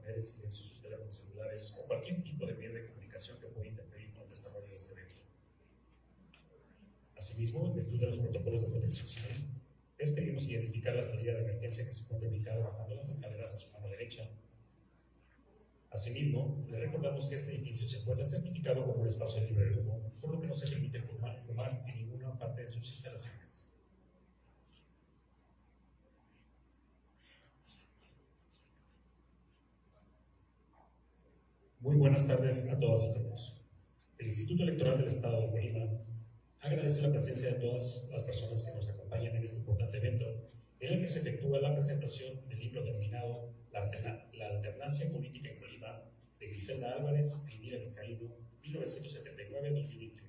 poner en silencio sus teléfonos celulares o cualquier tipo de medio de comunicación que pueda interferir con el desarrollo de este evento. Asimismo, en virtud de los protocolos de protección civil, les pedimos identificar la salida de emergencia que se encuentra ubicada bajando las escaleras a su mano derecha. Asimismo, les recordamos que este edificio se encuentra certificado como un espacio libre de humo, por lo que no se permite fumar en ninguna parte de sus instalaciones. Muy buenas tardes a todas y todos. El Instituto Electoral del Estado de Colima agradece la presencia de todas las personas que nos acompañan en este importante evento, en el que se efectúa la presentación del libro denominado La Alternancia Política en Colima, de Griselda Álvarez e Indira Vizcaíno, 1979-2021.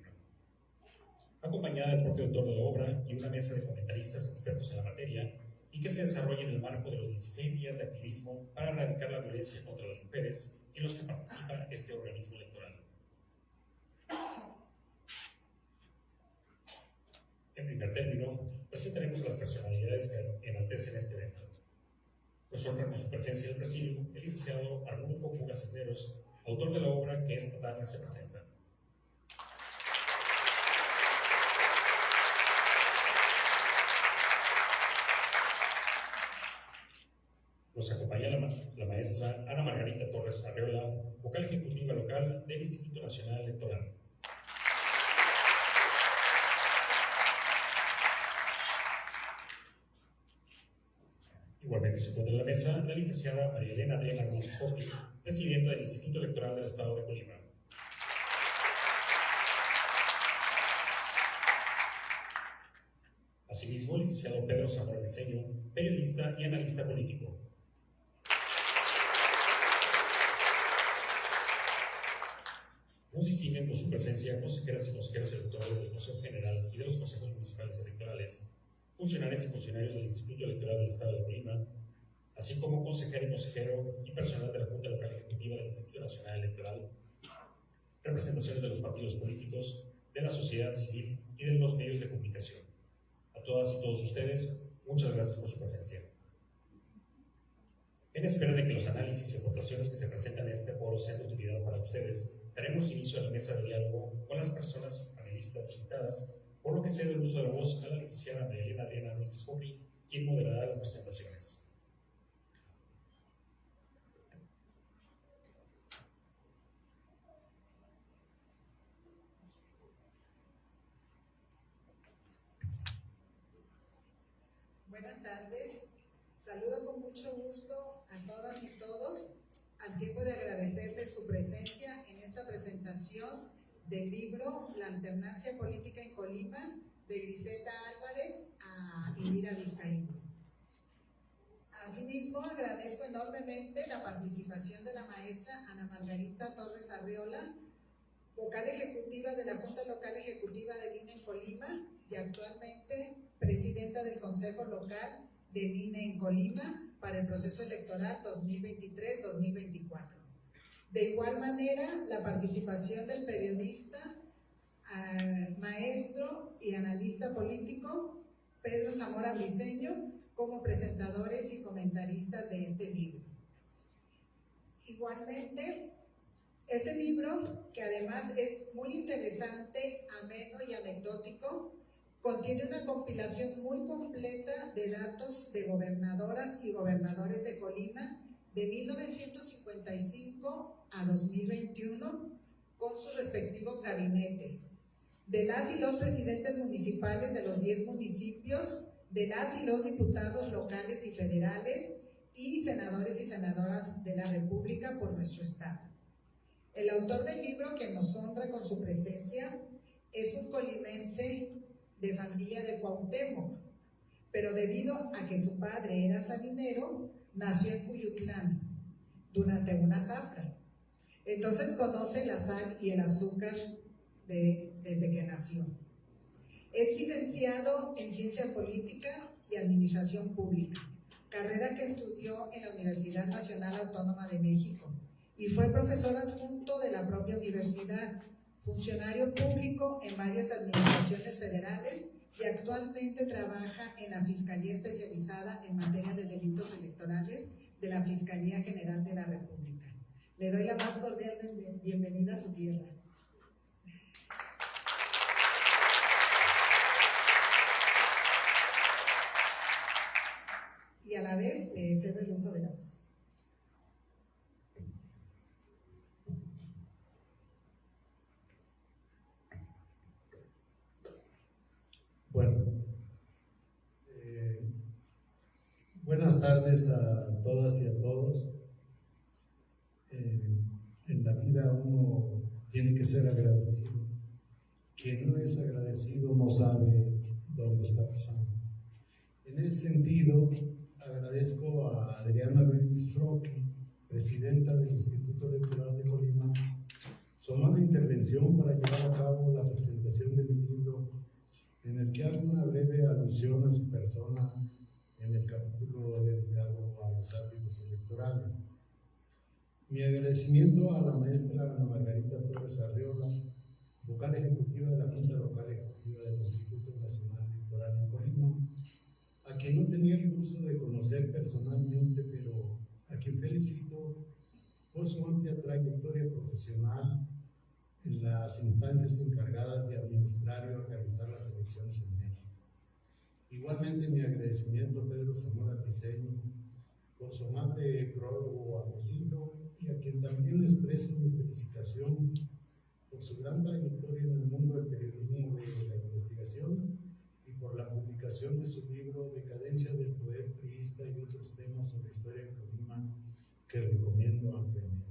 Acompañada del propio autor de la obra y una mesa de comentaristas expertos en la materia, y que se desarrolla en el marco de los 16 días de activismo para erradicar la violencia contra las mujeres en los que participa este organismo electoral. En primer término, presentaremos a las personalidades que enaltecen este evento. Nos honra con su presencia en el presidio el licenciado Arnulfo Puga Cisneros, autor de la obra que esta tarde se presenta. Nos acompaña la maestra Ana Margarita Torres Arriola, vocal ejecutiva local del Instituto Nacional Electoral. Igualmente se encuentra en la mesa la licenciada María Elena Adriana Ruiz Forti, presidenta del Instituto Electoral del Estado de Colima. Asimismo, el licenciado Pedro Zamora Briceño, periodista y analista político. Nos distinguen por su presencia consejeras y consejeros electorales del Consejo General y de los consejos municipales electorales, funcionarios y funcionarios del Instituto Electoral del Estado de Colima, así como consejero y consejero y personal de la Junta Local Ejecutiva del Instituto Nacional Electoral, representaciones de los partidos políticos, de la sociedad civil y de los medios de comunicación. A todas y todos ustedes, muchas gracias por su presencia. En espera de que los análisis y aportaciones que se presentan en este foro sean de utilidad para ustedes, daremos inicio a la mesa de diálogo con las personas panelistas invitadas, por lo que cedo el uso de la voz a la licenciada María Elena Adriana Ruiz Vizcopri, quien moderará las presentaciones. Buenas tardes. Saludo con mucho gusto a todas y todos, al tiempo de agradecerles su presencia en esta presentación del libro La Alternancia Política en Colima, de Griselda Álvarez a Indira Vizcaíno. Asimismo, agradezco enormemente la participación de la maestra Ana Margarita Torres Arriola, vocal ejecutiva de la Junta Local Ejecutiva del INE en Colima y actualmente presidenta del Consejo Local del INE en Colima para el proceso electoral 2023-2024. De igual manera, la participación del periodista, maestro y analista político Pedro Zamora Briceño como presentadores y comentaristas de este libro. Igualmente, este libro, que además es muy interesante, ameno y anecdótico, contiene una compilación muy completa de datos de gobernadoras y gobernadores de Colima de 1955 a 2021 con sus respectivos gabinetes, de las y los presidentes municipales de los 10 municipios, de las y los diputados locales y federales y senadores y senadoras de la República por nuestro estado. El autor del libro, que nos honra con su presencia, es un colimense de familia de Cuauhtémoc, pero debido a que su padre era salinero, nació en Cuyutlán durante una zafra. Entonces conoce la sal y el azúcar desde que nació. Es licenciado en Ciencias Políticas y Administración Pública, carrera que estudió en la Universidad Nacional Autónoma de México, y fue profesor adjunto de la propia universidad, funcionario público en varias administraciones federales y actualmente trabaja en la Fiscalía Especializada en Materia de Delitos Electorales de la Fiscalía General de la República. Le doy la más cordial bienvenida a su tierra. Y a la vez le cedo el uso de la voz. Bueno, buenas tardes a todas y a todos. En la vida uno tiene que ser agradecido. Quien no es agradecido no sabe dónde está pisando. En ese sentido, agradezco a Adriana Ruiz Froque, presidenta del Instituto Electoral de Colima, su amable intervención para llevar a cabo la presentación de mi libro, en el que hago una breve alusión a su persona en el capítulo dedicado a los árbitros electorales. Mi agradecimiento a la maestra Ana Margarita Torres Arriola, vocal ejecutiva de la Junta Local Ejecutiva del Instituto Nacional Electoral en Colima, a quien no tenía el gusto de conocer personalmente, pero a quien felicito por su amplia trayectoria profesional en las instancias encargadas de administrar y organizar las elecciones en México. Igualmente mi agradecimiento a Pedro Zamora Briceño por su amable prólogo a mi libro y a quien también expreso mi felicitación por su gran trayectoria en el mundo del periodismo de la investigación y por la publicación de su libro Decadencia del Poder Priista y otros temas sobre historia de Colima, que recomiendo ampliamente.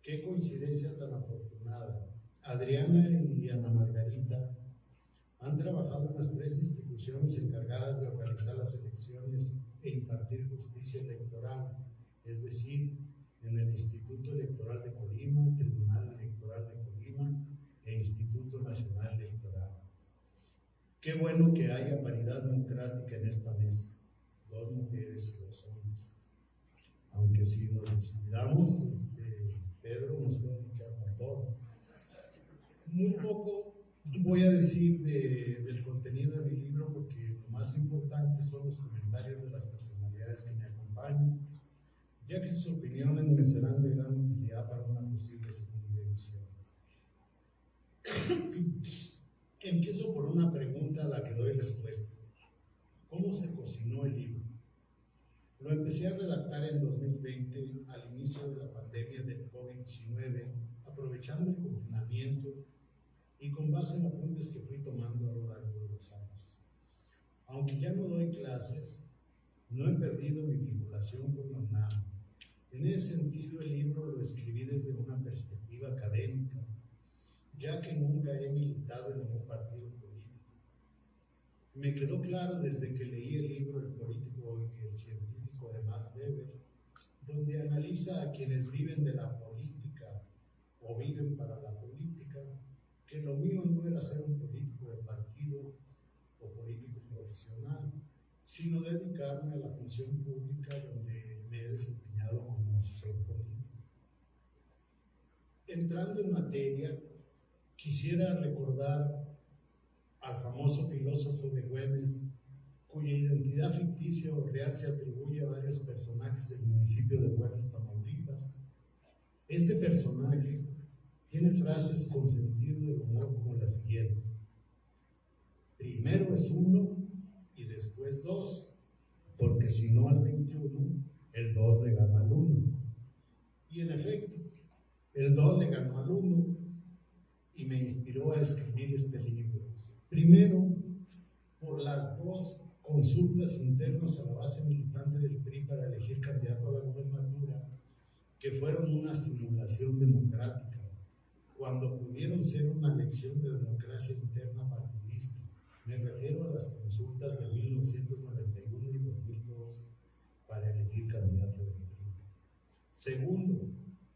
Qué coincidencia tan afortunada. Adriana y Ana Margarita han trabajado en las tres instituciones encargadas de organizar las elecciones e impartir justicia electoral, es decir, en el Instituto Electoral de Colima, Tribunal Electoral de Colima e Instituto Nacional Electoral. Qué bueno que haya paridad democrática en esta mesa, 2 mujeres y 2 hombres. Aunque si nos descuidamos, Pedro nos puede echar con todo. Muy poco voy a decir del contenido de mi libro, porque lo más importante son los comentarios de las personalidades que me acompañan, ya que sus opiniones me serán de gran utilidad para una posible segunda edición. Empiezo por una pregunta a la que doy respuesta. ¿Cómo se cocinó el libro? Lo empecé a redactar en 2020, al inicio de la pandemia del COVID-19, aprovechando el confinamiento y con base en apuntes que fui tomando a lo largo de los años. Aunque ya no doy clases, no he perdido mi vinculación con la UNAM. En ese sentido, el libro lo escribí desde una perspectiva académica, ya que nunca he militado en ningún partido político. Me quedó claro desde que leí el libro El político y el científico de Max Weber, donde analiza a quienes viven de la política o viven para la política, que lo mío no era ser un político de partido o político profesional, sino dedicarme a la función pública, donde me he desempeñado como asesor político. Entrando en materia, quisiera recordar al famoso filósofo de Güemes, cuya identidad ficticia o real se atribuye a varios personajes del municipio de Güemes, Tamaulipas. Este personaje tiene frases con sentido del humor como la siguiente: primero es 1 y después 2, porque si no al 21, el 2 le gana al 1. Y en efecto, el 2 le ganó al 1 y me inspiró a escribir este libro. Primero, por las 2 consultas internas a la base militante del PRI para elegir candidato a la gubernatura, que fueron una simulación democrática, cuando pudieron ser una elección de democracia interna partidista. Me refiero a las consultas de 1991 y 2002 para elegir candidato del PRI. Segundo,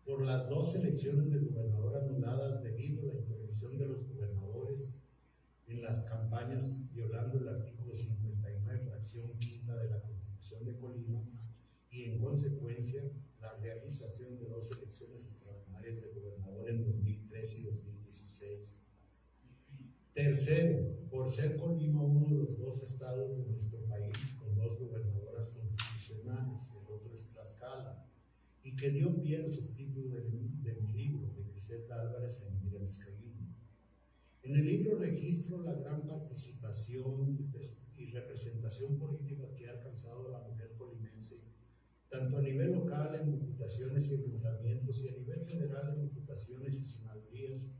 por las 2 elecciones de gobernador anuladas debido a la intervención de los gobernadores en las campañas, violando el artículo 59, fracción quinta de la Constitución de Colima, y en consecuencia la realización de 2 elecciones extraordinarias de gobernador en 2013 y 2016. Tercero, por ser Colima uno de los 2 estados de nuestro país con 2 gobernadoras constitucionales tradicionales, el otro es Tlaxcala, y que dio pie al subtítulo de mi libro, de Griselda Álvarez e Indira Vizcaíno. En el libro registro la gran participación y representación política que ha alcanzado la mujer colimense, tanto a nivel local en diputaciones y ayuntamientos y a nivel federal en diputaciones y senadurías,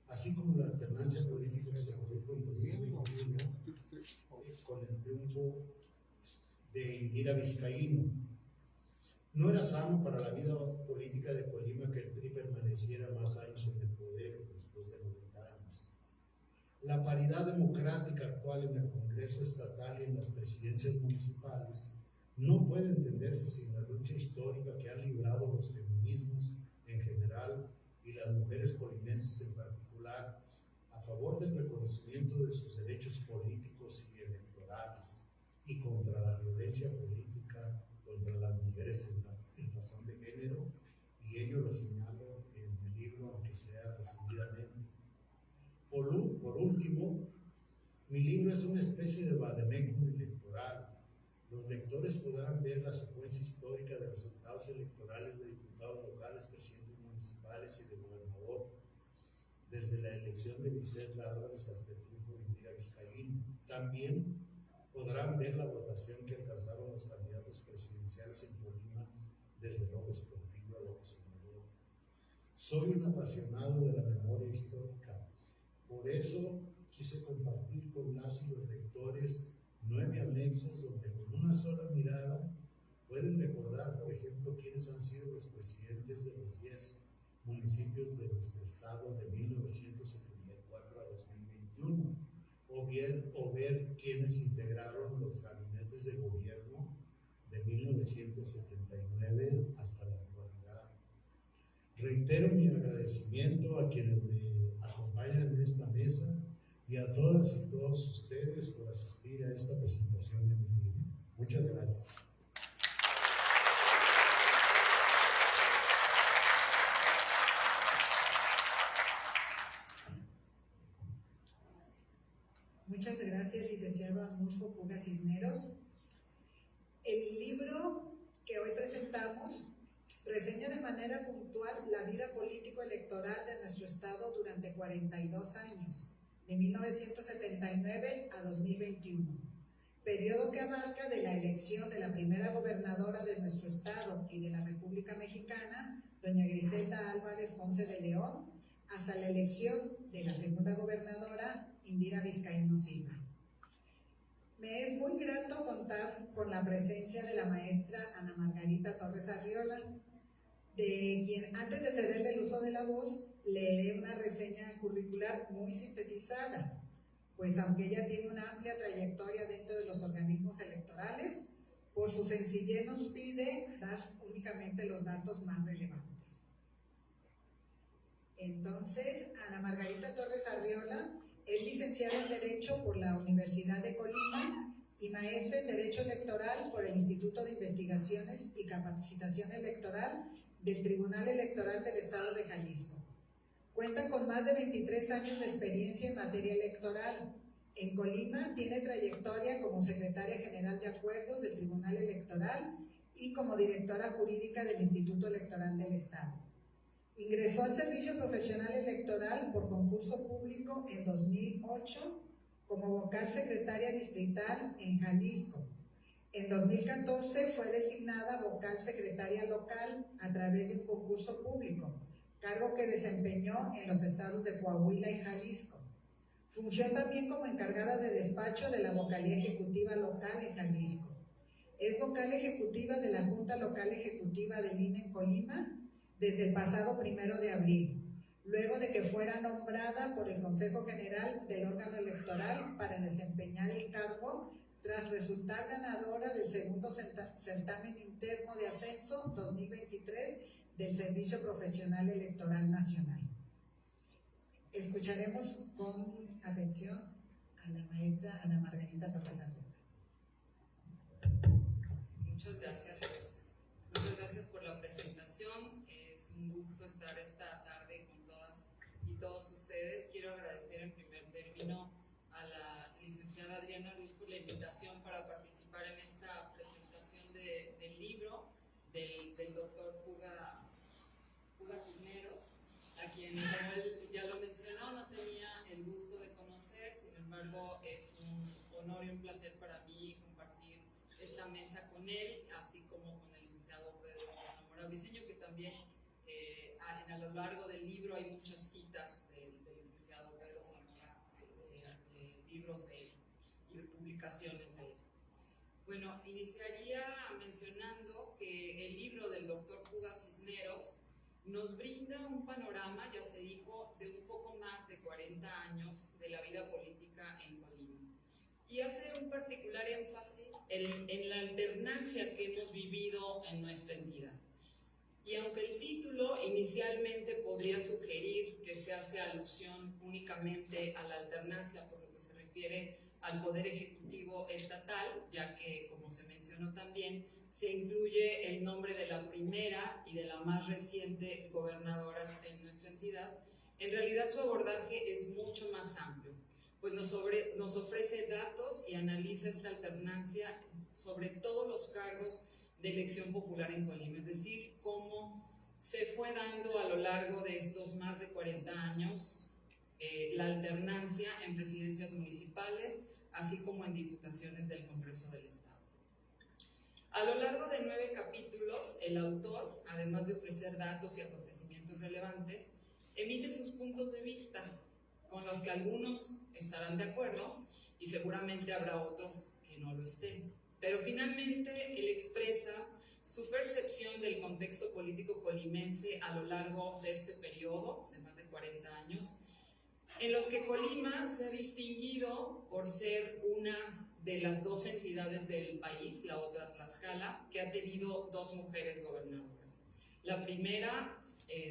así como la alternancia política que se produjo en 2021 con el triunfo de Indira Vizcaíno. No era sano para la vida política de Colima que el PRI permaneciera más años en el poder después de 90 años. La paridad democrática actual en el Congreso Estatal y en las presidencias municipales no puede entenderse sin la lucha histórica que han librado los feminismos en general y las mujeres colimenses en particular a favor del reconocimiento de sus derechos políticos y electorales y contra la violencia política contra las mujeres en razón de género, y ello lo señalo en el libro, aunque sea resumidamente. Por último, mi libro es una especie de vademecum electoral. Los lectores podrán ver la secuencia histórica de resultados electorales de diputados locales, presidentes municipales y de gobernador, desde la elección de Griselda Álvarez hasta el triunfo de Indira Vizcaíno. También podrán ver la votación que alcanzaron los candidatos presidenciales en Colima, desde López Portillo a López Obrador. Soy un apasionado de la memoria histórica, por eso quise compartir con las y los lectores 9 anexos donde con una sola mirada pueden recordar, por ejemplo, quiénes han sido los presidentes de los 10 municipios de nuestro estado de 1974 a 2021, o ver quiénes integraron los gabinetes de gobierno de 1979 hasta la actualidad. Reitero mi agradecimiento a quienes me acompañan en esta mesa y a todas y todos ustedes por asistir a esta presentación de mi libro. Muchas gracias. Muchas gracias, licenciado Arnulfo Puga Cisneros. El libro que hoy presentamos reseña de manera puntual la vida político-electoral de nuestro estado durante 42 años, de 1979 a 2021, periodo que abarca de la elección de la primera gobernadora de nuestro estado y de la República Mexicana, doña Griselda Álvarez Ponce de León, hasta la elección de la segunda gobernadora, Indira Vizcaíno Silva. Me es muy grato contar con la presencia de la maestra Ana Margarita Torres Arriola, de quien, antes de cederle el uso de la voz, leeré una reseña curricular muy sintetizada, pues aunque ella tiene una amplia trayectoria dentro de los organismos electorales, por su sencillez nos pide dar únicamente los datos más relevantes. Entonces, Ana Margarita Torres Arriola es licenciada en Derecho por la Universidad de Colima y maestra en Derecho Electoral por el Instituto de Investigaciones y Capacitación Electoral del Tribunal Electoral del Estado de Jalisco. Cuenta con más de 23 años de experiencia en materia electoral. En Colima tiene trayectoria como secretaria general de acuerdos del Tribunal Electoral y como directora jurídica del Instituto Electoral del Estado. Ingresó al Servicio Profesional Electoral por concurso público en 2008 como vocal secretaria distrital en Jalisco. En 2014 fue designada vocal secretaria local a través de un concurso público, cargo que desempeñó en los estados de Coahuila y Jalisco. Fungió también como encargada de despacho de la vocalía ejecutiva local en Jalisco. Es vocal ejecutiva de la Junta Local Ejecutiva del INE en Colima desde el pasado 1 de abril, luego de que fuera nombrada por el Consejo General del órgano electoral para desempeñar el cargo tras resultar ganadora del segundo certamen interno de ascenso 2023 del Servicio Profesional Electoral Nacional. Escucharemos con atención a la maestra Ana Margarita Torres Arriola. Muchas gracias, pues. Muchas gracias por la presentación. Es un gusto estar esta tarde con todas y todos ustedes. Quiero agradecer en primer término a la licenciada Adriana Ruiz por la invitación para participar en esta presentación de del doctor Puga Cisneros, a quien, como él ya lo mencionó, no tenía el gusto de conocer. Sin embargo, es un honor y un placer para mí compartir esta mesa con él, así como con el licenciado Pedro Zamora Briceño, que también a lo largo del libro hay muchas citas del licenciado Pedro Zamora, de libros de él y de publicaciones de él. Bueno, iniciaría mencionando que el libro del doctor Puga Cisneros nos brinda un panorama, ya se dijo, de un poco más de 40 años de la vida política en Colima. Y hace un particular énfasis en la alternancia que hemos vivido en nuestra entidad. Y aunque el título inicialmente podría sugerir que se hace alusión únicamente a la alternancia por lo que se refiere al Poder Ejecutivo Estatal, ya que, como se mencionó también, se incluye el nombre de la primera y de la más reciente gobernadoras en nuestra entidad, en realidad su abordaje es mucho más amplio, pues nos ofrece datos y analiza esta alternancia sobre todos los cargos de elección popular en Colima, es decir, cómo se fue dando a lo largo de estos más de 40 años la alternancia en presidencias municipales, así como en diputaciones del Congreso del Estado. A lo largo de 9 capítulos, el autor, además de ofrecer datos y acontecimientos relevantes, emite sus puntos de vista, con los que algunos estarán de acuerdo y seguramente habrá otros que no lo estén. Pero finalmente él expresa su percepción del contexto político colimense a lo largo de este periodo, de más de 40 años, en los que Colima se ha distinguido por ser una de las 2 entidades del país, la otra Tlaxcala, que ha tenido 2 mujeres gobernadoras. La primera,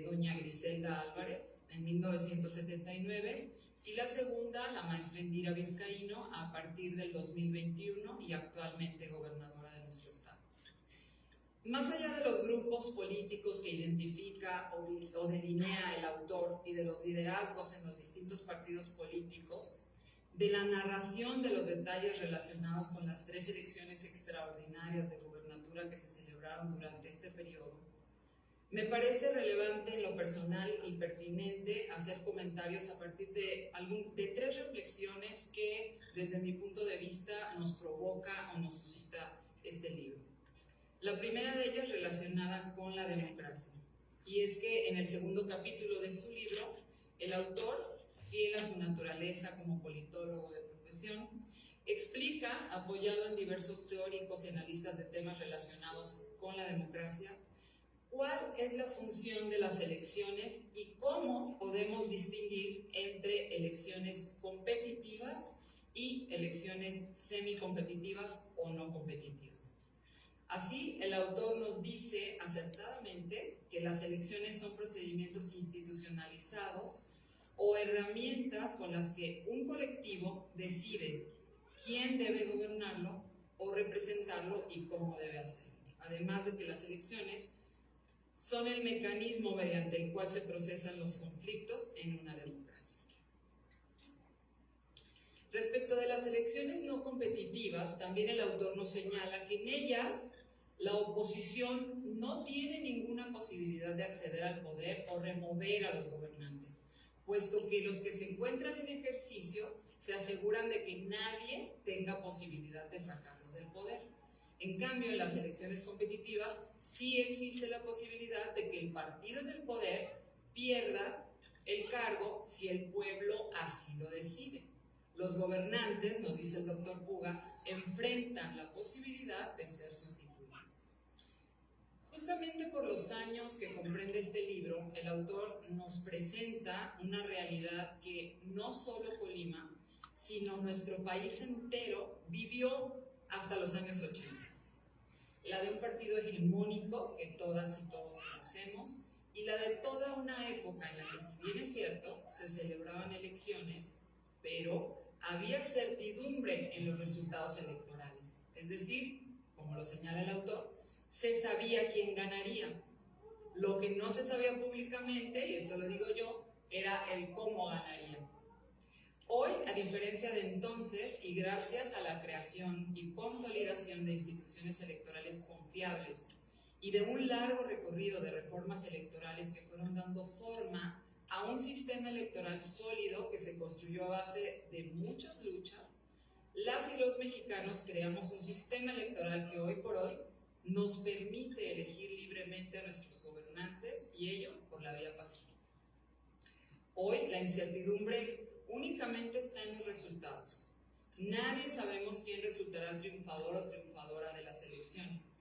doña Griselda Álvarez, en 1979, y la segunda, la maestra Indira Vizcaíno, a partir del 2021 y actualmente gobernadora de nuestro estado. Más allá de los grupos políticos que identifica o delinea el autor y de los liderazgos en los distintos partidos políticos, de la narración de los detalles relacionados con las 3 elecciones extraordinarias de gobernatura que se celebraron durante este periodo, me parece relevante en lo personal y pertinente hacer comentarios a partir de 3 reflexiones que, desde mi punto de vista, nos provoca o nos suscita este libro. La primera de ellas relacionada con la democracia, y es que en el segundo capítulo de su libro, el autor, fiel a su naturaleza como politólogo de profesión, explica, apoyado en diversos teóricos y analistas de temas relacionados con la democracia, cuál es la función de las elecciones y cómo podemos distinguir entre elecciones competitivas y elecciones semicompetitivas o no competitivas. Así, el autor nos dice acertadamente que las elecciones son procedimientos institucionalizados o herramientas con las que un colectivo decide quién debe gobernarlo o representarlo y cómo debe hacerlo. Además de que las elecciones son el mecanismo mediante el cual se procesan los conflictos en una democracia. Respecto de las elecciones no competitivas, también el autor nos señala que en ellas la oposición no tiene ninguna posibilidad de acceder al poder o remover a los gobernantes, puesto que los que se encuentran en ejercicio se aseguran de que nadie tenga posibilidad de sacarlos del poder. En cambio, en las elecciones competitivas sí existe la posibilidad de que el partido en el poder pierda el cargo si el pueblo así lo decide. Los gobernantes, nos dice el doctor Puga, enfrentan la posibilidad de ser sustituidos. Justamente por los años que comprende este libro, el autor nos presenta una realidad que no solo Colima, sino nuestro país entero vivió hasta los años 80. La de un partido hegemónico que todas y todos conocemos, y la de toda una época en la que, si bien es cierto, se celebraban elecciones, pero había certidumbre en los resultados electorales. Es decir, como lo señala el autor, se sabía quién ganaría. Lo que no se sabía públicamente, y esto lo digo yo, era el cómo ganaría. Hoy, a diferencia de entonces, y gracias a la creación y consolidación de instituciones electorales confiables y de un largo recorrido de reformas electorales que fueron dando forma a un sistema electoral sólido que se construyó a base de muchas luchas, las y los mexicanos creamos un sistema electoral que hoy por hoy nos permite elegir libremente a nuestros gobernantes, y ello por la vía pacífica. Hoy la incertidumbre únicamente está en los resultados. Nadie sabemos quién resultará triunfador o triunfadora de las elecciones,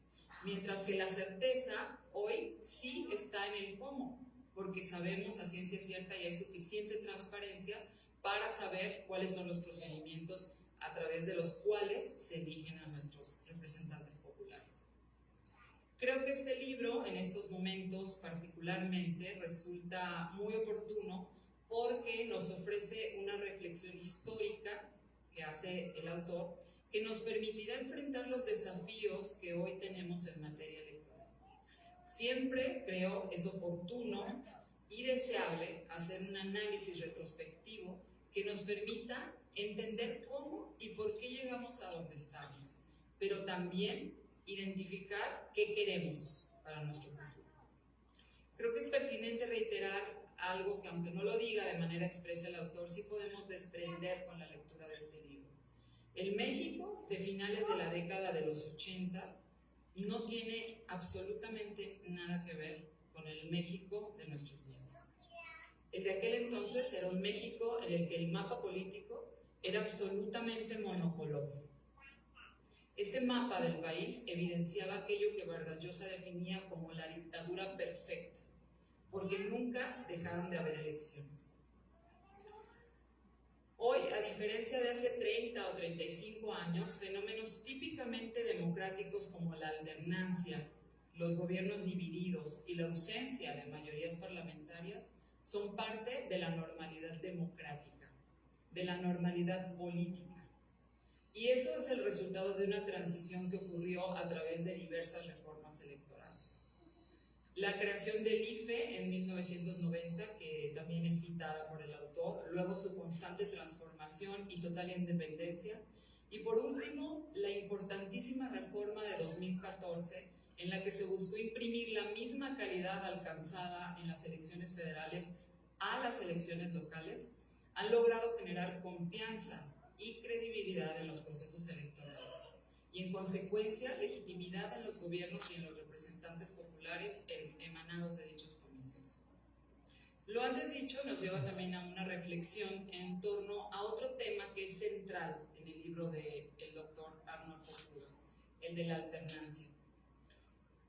mientras que la certeza hoy sí está en el cómo, porque sabemos a ciencia cierta y hay suficiente transparencia para saber cuáles son los procedimientos a través de los cuales se eligen a nuestros representantes populares. Creo que este libro, en estos momentos particularmente, resulta muy oportuno porque nos ofrece una reflexión histórica que hace el autor, que nos permitirá enfrentar los desafíos que hoy tenemos en materia electoral. Siempre creo es oportuno y deseable hacer un análisis retrospectivo que nos permita entender cómo y por qué llegamos a donde estamos, pero también identificar qué queremos para nuestro futuro. Creo que es pertinente reiterar algo que, aunque no lo diga de manera expresa el autor, sí podemos desprender con la lectura de este libro. El México de finales de la década de los 80 no tiene absolutamente nada que ver con el México de nuestros días. El de aquel entonces era un México en el que el mapa político era absolutamente monocolor. Este mapa del país evidenciaba aquello que Vargas Llosa definía como la dictadura perfecta, porque nunca dejaron de haber elecciones. Hoy, a diferencia de hace 30 o 35 años, fenómenos típicamente democráticos como la alternancia, los gobiernos divididos y la ausencia de mayorías parlamentarias son parte de la normalidad democrática, de la normalidad política. Y eso es el resultado de una transición que ocurrió a través de diversas reformas electorales. La creación del IFE en 1990, que también es citada por el autor, luego su constante transformación y total independencia, y por último, la importantísima reforma de 2014, en la que se buscó imprimir la misma calidad alcanzada en las elecciones federales a las elecciones locales, han logrado generar confianza y credibilidad en los procesos electorales, y en consecuencia legitimidad en los gobiernos y en los representantes populares emanados de dichos comicios. Lo antes dicho nos lleva también a una reflexión en torno a otro tema que es central en el libro del doctor Arnold Portuga, el de la alternancia.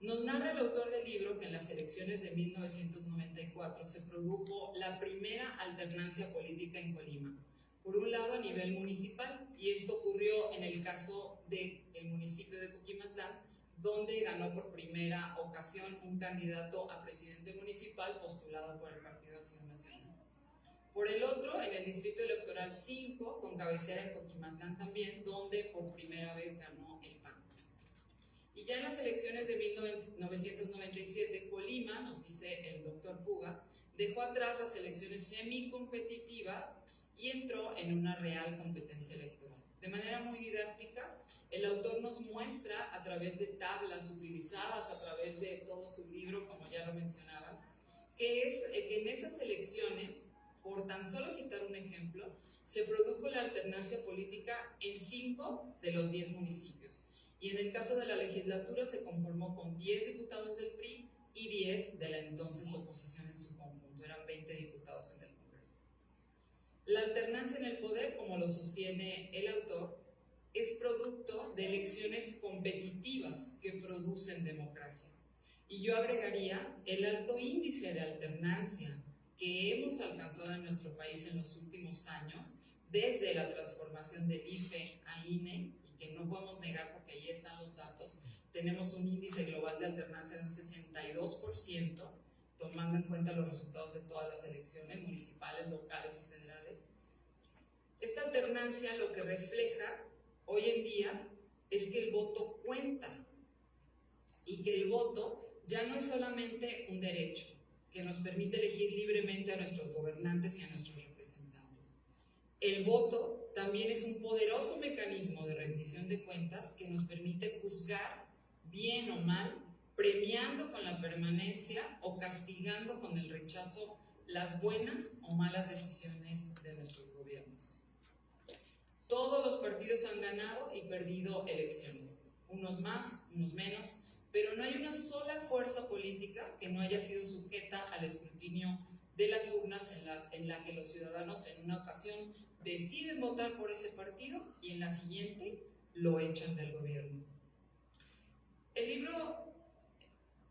Nos narra el autor del libro que en las elecciones de 1994 se produjo la primera alternancia política en Colima. Por un lado a nivel municipal, y esto ocurrió en el caso del municipio de Coquimatlán, donde ganó por primera ocasión un candidato a presidente municipal postulado por el Partido Acción Nacional. Por el otro, en el Distrito Electoral 5, con cabecera en Coquimatlán también, donde por primera vez ganó el PAN. Y ya en las elecciones de 1997, Colima, nos dice el doctor Puga, dejó atrás las elecciones semicompetitivas y entró en una real competencia electoral. De manera muy didáctica, el autor nos muestra a través de tablas utilizadas a través de todo su libro, como ya lo mencionaban, que en esas elecciones, por tan solo citar un ejemplo, se produjo la alternancia política en 5 de los 10 municipios. Y en el caso de la legislatura se conformó con 10 diputados del PRI y 10 de la entonces oposición en su conjunto. Eran 20 diputados en el Congreso. La alternancia en el poder, como lo sostiene el autor, es producto de elecciones competitivas que producen democracia. Y yo agregaría el alto índice de alternancia que hemos alcanzado en nuestro país en los últimos años, desde la transformación del IFE a INE, y que no podemos negar porque ahí están los datos. Tenemos un índice global de alternancia de un 62%, tomando en cuenta los resultados de todas las elecciones municipales, locales y federales. Esta alternancia lo que refleja hoy en día es que el voto cuenta, y que el voto ya no es solamente un derecho que nos permite elegir libremente a nuestros gobernantes y a nuestros representantes. El voto también es un poderoso mecanismo de rendición de cuentas que nos permite juzgar bien o mal premiando con la permanencia o castigando con el rechazo las buenas o malas decisiones de nuestros gobiernos. Todos los partidos han ganado y perdido elecciones, unos más, unos menos, pero no hay una sola fuerza política que no haya sido sujeta al escrutinio de las urnas en la que los ciudadanos en una ocasión deciden votar por ese partido y en la siguiente lo echan del gobierno.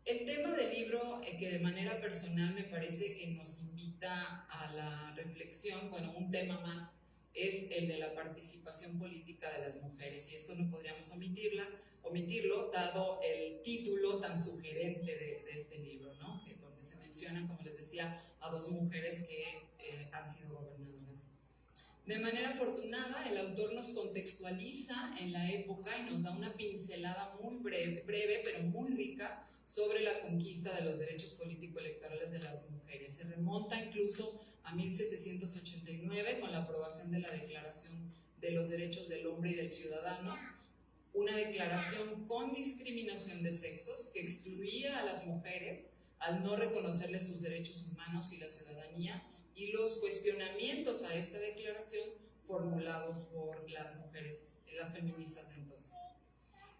El tema del libro, que de manera personal me parece que nos invita a la reflexión, bueno, un tema más, es el de la participación política de las mujeres, y esto no podríamos omitirlo, dado el título tan sugerente de este libro, ¿no? Donde se mencionan, como les decía, a 2 mujeres que han sido gobernadoras. De manera afortunada, el autor nos contextualiza en la época y nos da una pincelada muy breve, pero muy rica, sobre la conquista de los derechos político-electorales de las mujeres. Se remonta incluso a 1789 con la aprobación de la Declaración de los Derechos del Hombre y del Ciudadano, una declaración con discriminación de sexos que excluía a las mujeres al no reconocerles sus derechos humanos y la ciudadanía, y los cuestionamientos a esta declaración formulados por las mujeres, las feministas de entonces.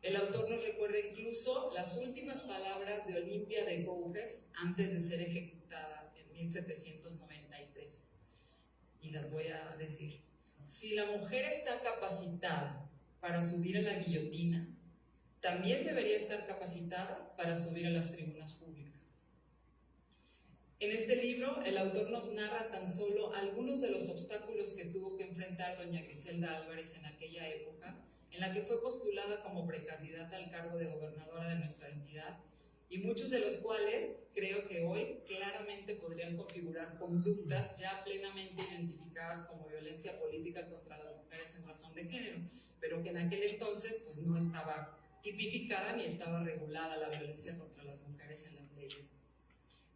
El autor nos recuerda incluso las últimas palabras de Olimpia de Gouges antes de ser ejecutada en 1793. Y las voy a decir. Si la mujer está capacitada para subir a la guillotina, también debería estar capacitada para subir a las tribunas públicas. En este libro, el autor nos narra tan solo algunos de los obstáculos que tuvo que enfrentar doña Griselda Álvarez en aquella época, en la que fue postulada como precandidata al cargo de gobernadora de nuestra entidad, y muchos de los cuales creo que hoy claramente podrían configurar conductas ya plenamente identificadas como violencia política contra las mujeres en razón de género, pero que en aquel entonces pues no estaba tipificada ni estaba regulada la violencia contra las mujeres en las leyes.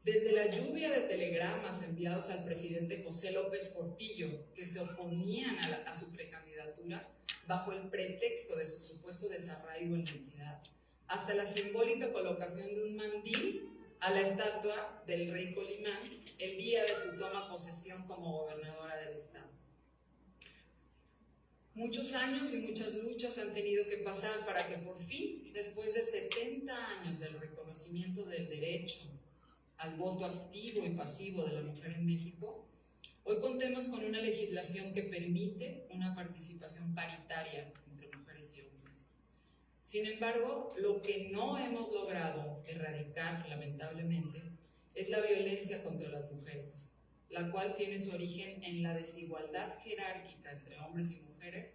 Desde la lluvia de telegramas enviados al presidente José López Portillo, que se oponían a su precandidatura, bajo el pretexto de su supuesto desarraigo en la entidad, hasta la simbólica colocación de un mandil a la estatua del rey Colimán el día de su toma posesión como gobernadora del estado. Muchos años y muchas luchas han tenido que pasar para que por fin, después de 70 años del reconocimiento del derecho al voto activo y pasivo de la mujer en México, hoy contemos con una legislación que permite una participación paritaria entre mujeres y hombres. Sin embargo, lo que no hemos logrado erradicar, lamentablemente, es la violencia contra las mujeres, la cual tiene su origen en la desigualdad jerárquica entre hombres y mujeres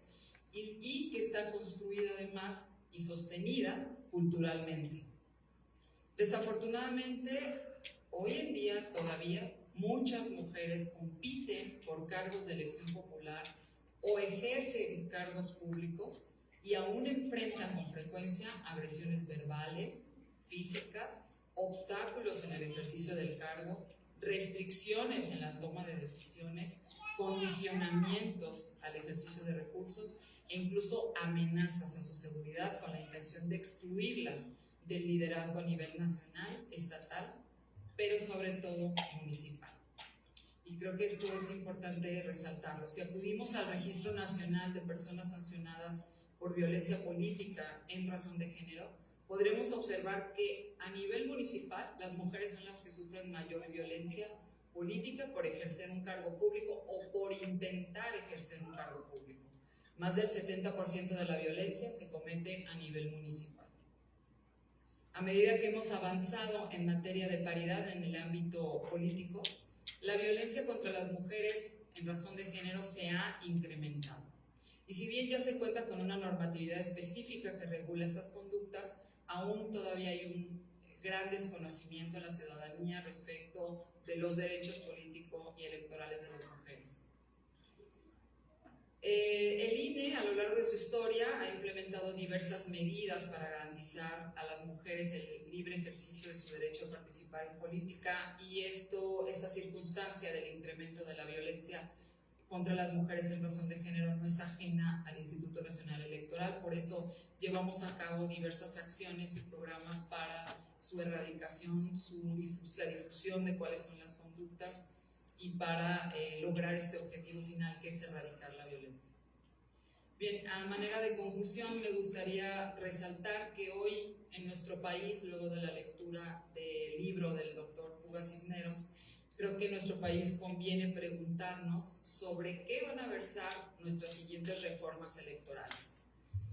y que está construida además y sostenida culturalmente. Desafortunadamente, hoy en día todavía muchas mujeres compiten por cargos de elección popular o ejercen cargos públicos y aún enfrentan con frecuencia agresiones verbales, físicas, obstáculos en el ejercicio del cargo, restricciones en la toma de decisiones, condicionamientos al ejercicio de recursos e incluso amenazas a su seguridad con la intención de excluirlas del liderazgo a nivel nacional, estatal, pero sobre todo municipal. Y creo que esto es importante resaltarlo. Si acudimos al Registro Nacional de Personas Sancionadas por Violencia Política en razón de género, podremos observar que a nivel municipal las mujeres son las que sufren mayor violencia política por ejercer un cargo público o por intentar ejercer un cargo público. Más del 70% de la violencia se comete a nivel municipal. A medida que hemos avanzado en materia de paridad en el ámbito político, la violencia contra las mujeres en razón de género se ha incrementado. Y si bien ya se cuenta con una normatividad específica que regula estas conductas, aún todavía hay un gran desconocimiento en la ciudadanía respecto de los derechos políticos y electorales de las mujeres. El INE, a lo largo de su historia, ha implementado diversas medidas para garantizar a las mujeres el libre ejercicio de su derecho a participar en política, y esta circunstancia del incremento de la violencia contra las mujeres en razón de género no es ajena al Instituto Nacional Electoral, por eso llevamos a cabo diversas acciones y programas para su erradicación, la difusión de cuáles son las conductas y para lograr este objetivo final que es erradicar la violencia. Bien, a manera de conclusión me gustaría resaltar que hoy en nuestro país, luego de la lectura del libro del doctor Puga Cisneros, creo que en nuestro país conviene preguntarnos sobre qué van a versar nuestras siguientes reformas electorales.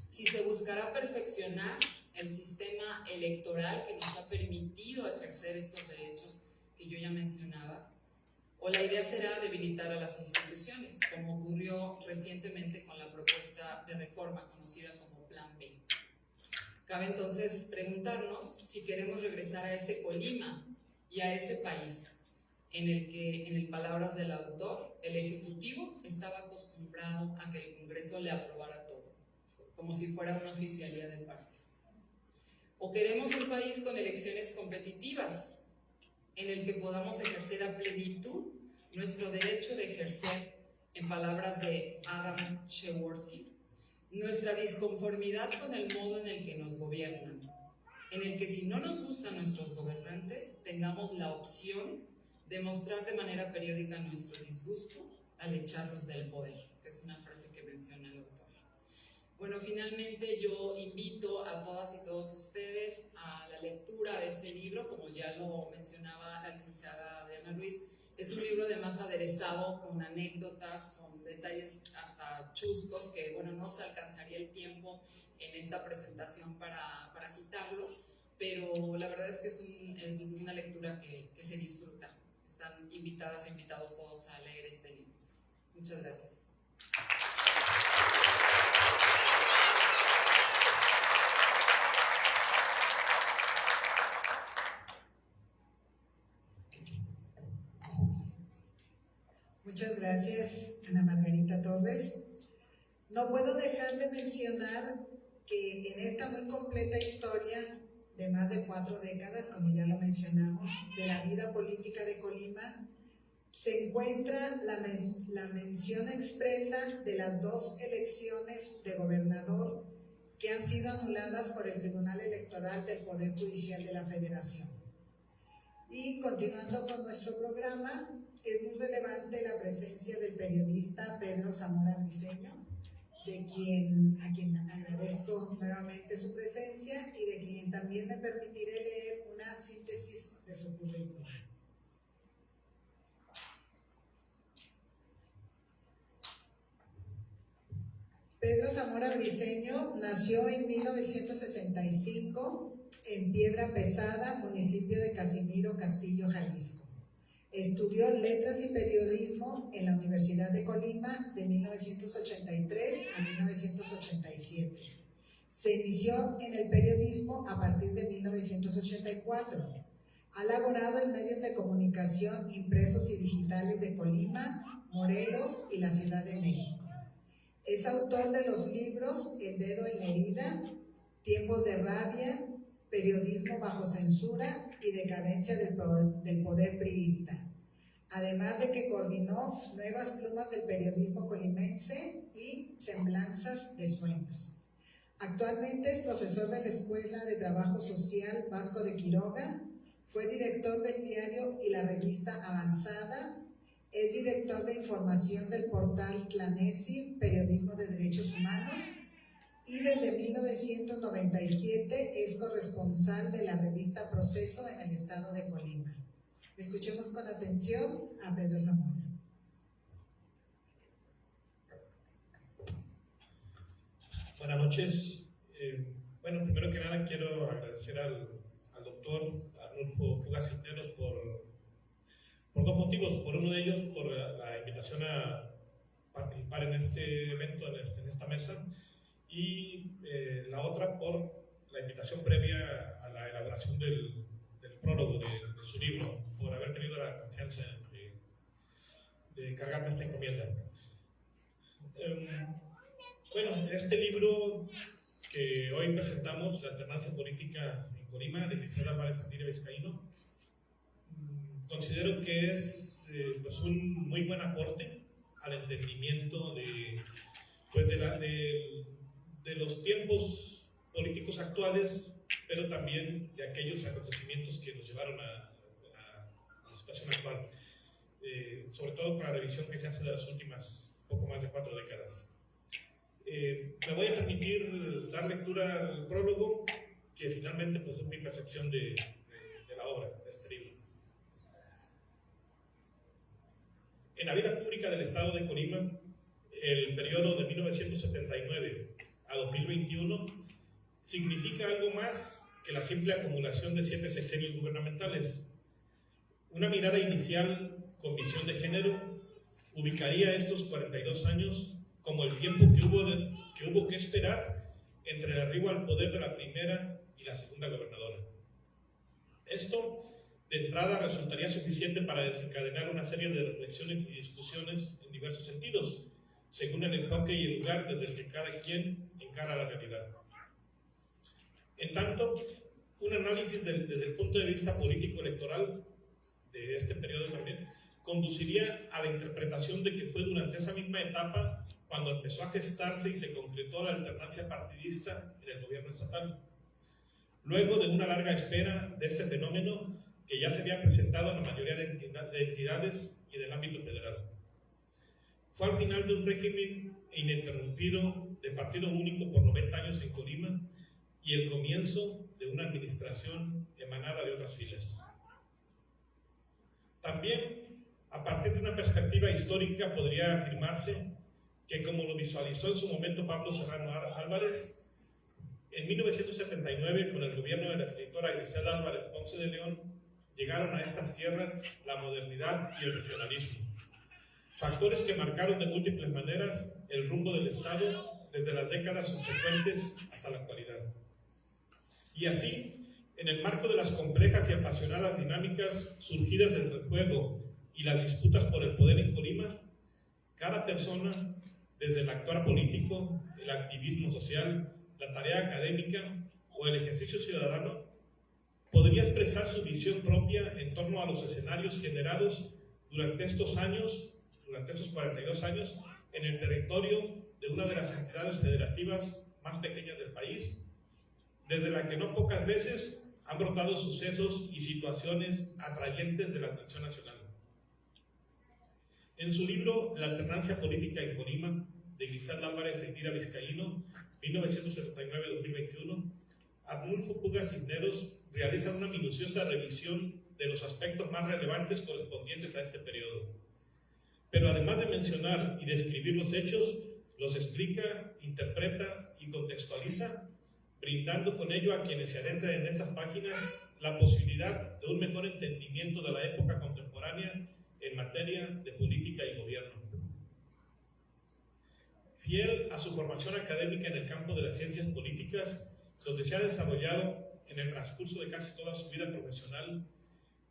Si se buscará perfeccionar el sistema electoral que nos ha permitido ejercer estos derechos que yo ya mencionaba, o la idea será debilitar a las instituciones, como ocurrió recientemente con la propuesta de reforma conocida como Plan B. Cabe entonces preguntarnos si queremos regresar a ese Colima y a ese país en el que, en palabras del autor, el Ejecutivo estaba acostumbrado a que el Congreso le aprobara todo, como si fuera una oficialía de partes. O queremos un país con elecciones competitivas, en el que podamos ejercer a plenitud nuestro derecho de ejercer, en palabras de Adam Przeworski, nuestra disconformidad con el modo en el que nos gobiernan, en el que si no nos gustan nuestros gobernantes, tengamos la opción de mostrar de manera periódica nuestro disgusto al echarlos del poder, que es una frase que menciona el autor. Bueno, finalmente yo invito a todas y todos ustedes a la lectura de este libro, como ya lo mencionaba la licenciada Adriana Ruiz. Es un libro además aderezado con anécdotas, con detalles hasta chuscos, que bueno, no se alcanzaría el tiempo en esta presentación para citarlos, pero la verdad es que es una lectura que se disfruta. Están invitadas e invitados todos a leer este libro. Muchas gracias. Muchas gracias, Ana Margarita Torres. No puedo dejar de mencionar que en esta muy completa historia de más de 4 décadas, como ya lo mencionamos, de la vida política de Colima, se encuentra la mención expresa de las 2 elecciones de gobernador que han sido anuladas por el Tribunal Electoral del Poder Judicial de la Federación. Y continuando con nuestro programa, es muy relevante la presencia del periodista Pedro Zamora Briceño, a quien agradezco nuevamente su presencia y de quien también me permitiré leer una síntesis de su currículum. Pedro Zamora Briceño nació en 1965 en Piedra Pesada, municipio de Casimiro, Castillo, Jalisco. Estudió Letras y Periodismo en la Universidad de Colima de 1983 a 1987. Se inició en el periodismo a partir de 1984. Ha laborado en medios de comunicación impresos y digitales de Colima, Morelos y la Ciudad de México. Es autor de los libros El dedo en la herida, Tiempos de rabia, Periodismo bajo censura y Decadencia del poder priista. Además de que coordinó Nuevas Plumas del Periodismo Colimense y Semblanzas de Sueños. Actualmente es profesor de la Escuela de Trabajo Social Vasco de Quiroga, fue director del diario y la revista Avanzada, es director de información del portal Clanesi, Periodismo de Derechos Humanos, y desde 1997 es corresponsal de la revista Proceso en el estado de Colima. Escuchemos con atención a Pedro Zamora. Buenas noches. Bueno, primero que nada quiero agradecer al doctor Arnulfo Puga Cisneros por 2 motivos. Por uno de ellos, por la invitación a participar en este evento, en esta mesa, y la otra por la invitación previa a la elaboración del prólogo de su libro, por haber tenido la confianza de cargarme esta encomienda. Bueno, este libro que hoy presentamos, La alternancia política en Colima, de Cristina Álvarez Andire Vizcaíno, considero que es pues un muy buen aporte al entendimiento de los tiempos políticos actuales, pero también de aquellos acontecimientos que nos llevaron a la situación actual, sobre todo con la revisión que se hace de las últimas poco más de 4 décadas. Me voy a permitir dar lectura al prólogo, que finalmente pues, es mi percepción de la obra, de este libro. En la vida pública del Estado de Colima, el periodo de 1979 a 2021 significa algo más que la simple acumulación de 7 sexenios gubernamentales. Una mirada inicial con visión de género ubicaría estos 42 años como el tiempo que hubo que esperar entre el arribo al poder de la primera y la segunda gobernadora. Esto, de entrada, resultaría suficiente para desencadenar una serie de reflexiones y discusiones en diversos sentidos, según el enfoque y el lugar desde el que cada quien encara la realidad. En tanto, un análisis desde el punto de vista político-electoral de este periodo también conduciría a la interpretación de que fue durante esa misma etapa cuando empezó a gestarse y se concretó la alternancia partidista en el gobierno estatal. Luego de una larga espera de este fenómeno que ya se había presentado en la mayoría de entidades y del ámbito federal. Fue al final de un régimen ininterrumpido de partido único por 90 años en Colima y el comienzo de una administración emanada de otras filas. También, a partir de una perspectiva histórica, podría afirmarse que, como lo visualizó en su momento Pablo Serrano Álvarez, en 1979, con el gobierno de la escritora Griselda Álvarez Ponce de León, llegaron a estas tierras la modernidad y el regionalismo, factores que marcaron de múltiples maneras el rumbo del Estado desde las décadas subsecuentes hasta la actualidad. Y así, en el marco de las complejas y apasionadas dinámicas surgidas del rejuego y las disputas por el poder en Colima, cada persona, desde el actuar político, el activismo social, la tarea académica o el ejercicio ciudadano, podría expresar su visión propia en torno a los escenarios generados durante estos 42 años, en el territorio de una de las entidades federativas más pequeñas del país, desde la que no pocas veces han brotado sucesos y situaciones atrayentes de la atención nacional. En su libro La alternancia política en Colima, de Griselda Álvarez e Indira Vizcaíno, 1979-2021, Arnulfo Puga Cisneros realiza una minuciosa revisión de los aspectos más relevantes correspondientes a este periodo. Pero además de mencionar y describir los hechos, los explica, interpreta y contextualiza, brindando con ello a quienes se adentren en estas páginas la posibilidad de un mejor entendimiento de la época contemporánea en materia de política y gobierno. Fiel a su formación académica en el campo de las ciencias políticas, donde se ha desarrollado en el transcurso de casi toda su vida profesional,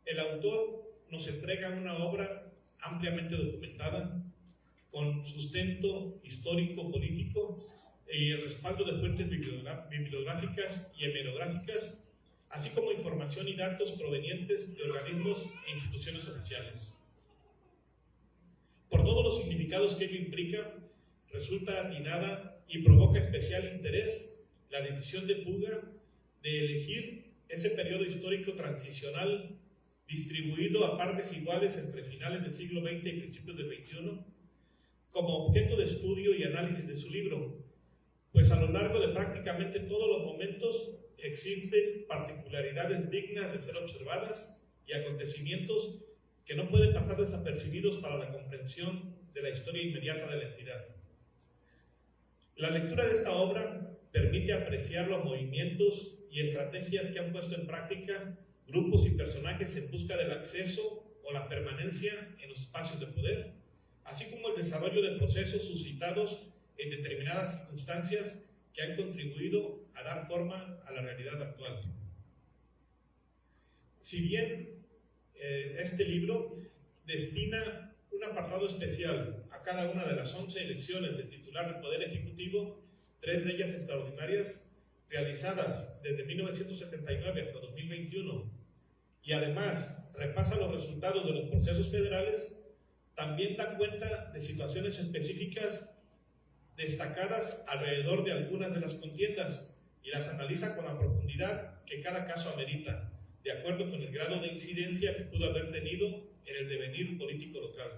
el autor nos entrega una obra ampliamente documentada, con sustento histórico-político y el respaldo de fuentes bibliográficas y hemerográficas, así como información y datos provenientes de organismos e instituciones oficiales. Por todos los significados que ello implica, resulta atinada y provoca especial interés la decisión de Puga de elegir ese periodo histórico transicional distribuido a partes iguales entre finales del siglo XX y principios del XXI, como objeto de estudio y análisis de su libro, pues a lo largo de prácticamente todos los momentos existen particularidades dignas de ser observadas y acontecimientos que no pueden pasar desapercibidos para la comprensión de la historia inmediata de la entidad. La lectura de esta obra permite apreciar los movimientos y estrategias que han puesto en práctica grupos y personajes en busca del acceso o la permanencia en los espacios de poder, así como el desarrollo de procesos suscitados en determinadas circunstancias que han contribuido a dar forma a la realidad actual. Si bien este libro destina un apartado especial a cada una de las 11 elecciones del titular del Poder Ejecutivo, 3 de ellas extraordinarias, realizadas desde 1979 hasta 2021, y además repasa los resultados de los procesos federales, también da cuenta de situaciones específicas destacadas alrededor de algunas de las contiendas y las analiza con la profundidad que cada caso amerita, de acuerdo con el grado de incidencia que pudo haber tenido en el devenir político local.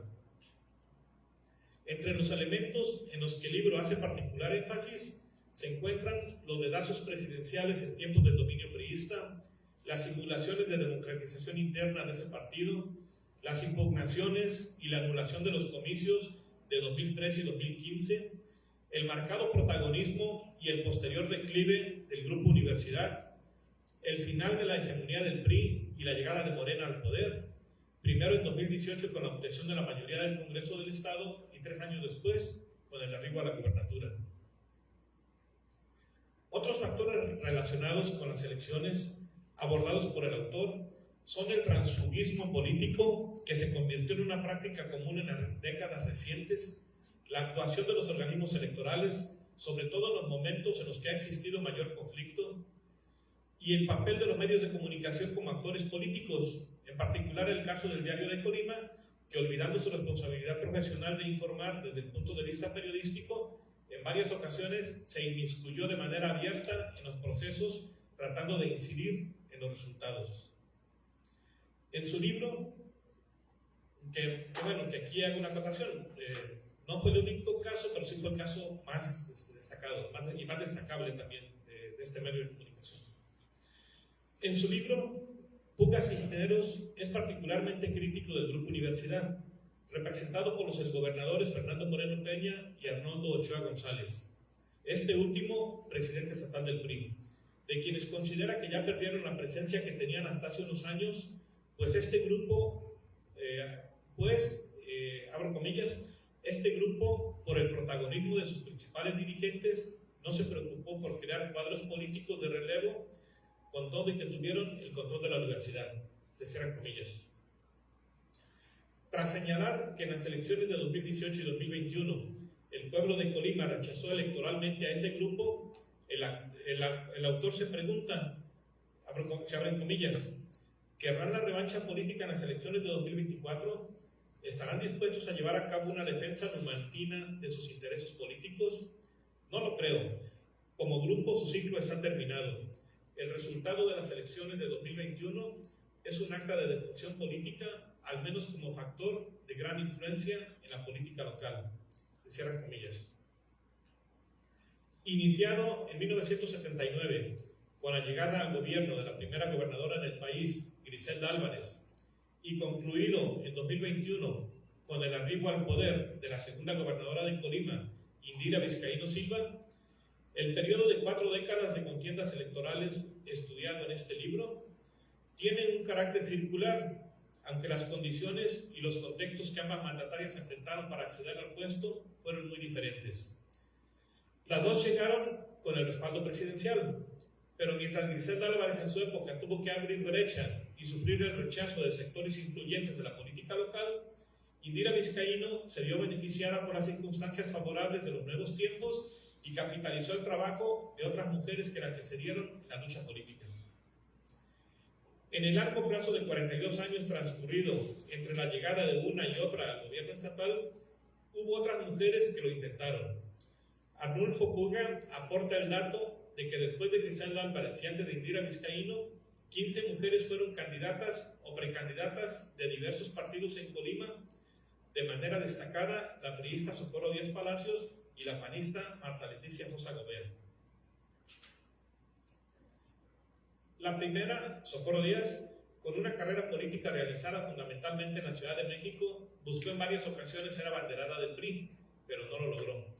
Entre los elementos en los que el libro hace particular énfasis se encuentran los dedazos presidenciales en tiempos del dominio priista, las simulaciones de democratización interna de ese partido, las impugnaciones y la anulación de los comicios de 2013 y 2015, el marcado protagonismo y el posterior declive del Grupo Universidad, el final de la hegemonía del PRI y la llegada de Morena al poder, primero en 2018 con la obtención de la mayoría del Congreso del Estado y 3 años después con el arribo a la gubernatura. Otros factores relacionados con las elecciones abordados por el autor son el transfugismo político, que se convirtió en una práctica común en las décadas recientes, la actuación de los organismos electorales, sobre todo en los momentos en los que ha existido mayor conflicto, y el papel de los medios de comunicación como actores políticos, en particular el caso del Diario de Colima, que olvidando su responsabilidad profesional de informar desde el punto de vista periodístico, en varias ocasiones se inmiscuyó de manera abierta en los procesos, tratando de incidir en los resultados. En su libro, que aquí hago una acotación, no fue el único caso, pero sí fue el caso más destacado y más destacable también de este medio de comunicación. En su libro, Pugas y Ingenieros es particularmente crítico del Grupo Universidad, representado por los exgobernadores Fernando Moreno Peña y Arnoldo Ochoa González, este último presidente estatal del PRI, de quienes considera que ya perdieron la presencia que tenían hasta hace unos años, pues este grupo, abro comillas, este grupo, por el protagonismo de sus principales dirigentes, no se preocupó por crear cuadros políticos de relevo, con todo y que tuvieron el control de la universidad, se cierran comillas. Tras señalar que en las elecciones de 2018 y 2021 el pueblo de Colima rechazó electoralmente a ese grupo, el autor se pregunta, se abren comillas, ¿querrán la revancha política en las elecciones de 2024? ¿Estarán dispuestos a llevar a cabo una defensa numantina de sus intereses políticos? No lo creo. Como grupo su ciclo está terminado. El resultado de las elecciones de 2021 es un acta de defunción política, al menos como factor de gran influencia en la política local. Se cierran comillas. Iniciado en 1979, con la llegada al gobierno de la primera gobernadora en el país, Griselda Álvarez, y concluido en 2021 con el arribo al poder de la segunda gobernadora de Colima, Indira Vizcaíno Silva, el periodo de 4 décadas de contiendas electorales estudiado en este libro tiene un carácter circular, aunque las condiciones y los contextos que ambas mandatarias enfrentaron para acceder al puesto fueron muy diferentes. Las dos llegaron con el respaldo presidencial, pero mientras Griselda Álvarez en su época tuvo que abrir brecha y sufrir el rechazo de sectores influyentes de la política local, Indira Vizcaíno se vio beneficiada por las circunstancias favorables de los nuevos tiempos y capitalizó el trabajo de otras mujeres que la antecedieron en la lucha política. En el largo plazo de 42 años transcurrido entre la llegada de una y otra al gobierno estatal, hubo otras mujeres que lo intentaron. Arnulfo Puga aporta el dato de que después de Griselda Álvarez y antes de Indira Vizcaíno, 15 mujeres fueron candidatas o precandidatas de diversos partidos en Colima, de manera destacada la priista Socorro Díaz Palacios y la panista Marta Leticia Rosa Gobea. La primera, Socorro Díaz, con una carrera política realizada fundamentalmente en la Ciudad de México, buscó en varias ocasiones ser abanderada del PRI, pero no lo logró.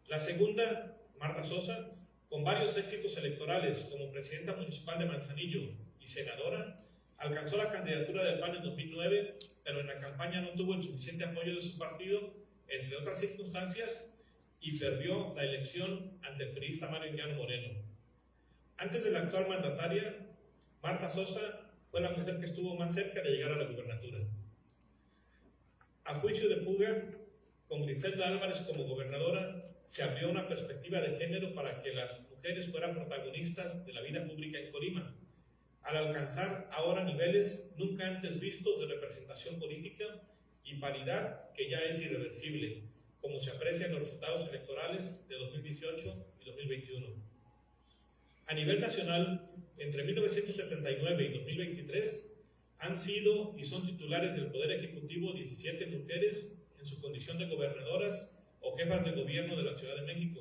La segunda, Marta Sosa, con varios éxitos electorales como presidenta municipal de Manzanillo y senadora, alcanzó la candidatura del PAN en 2009, pero en la campaña no tuvo el suficiente apoyo de su partido, entre otras circunstancias, y perdió la elección ante el priista Mario Ingliano Moreno. Antes de la actual mandataria, Marta Sosa fue la mujer que estuvo más cerca de llegar a la gubernatura. A juicio de Puga, con Griselda Álvarez como gobernadora, se abrió una perspectiva de género para que las mujeres fueran protagonistas de la vida pública en Colima, al alcanzar ahora niveles nunca antes vistos de representación política y paridad que ya es irreversible, como se aprecia en los resultados electorales de 2018 y 2021. A nivel nacional, entre 1979 y 2023, han sido y son titulares del Poder Ejecutivo 17 mujeres en su condición de gobernadoras o jefas de gobierno de la Ciudad de México,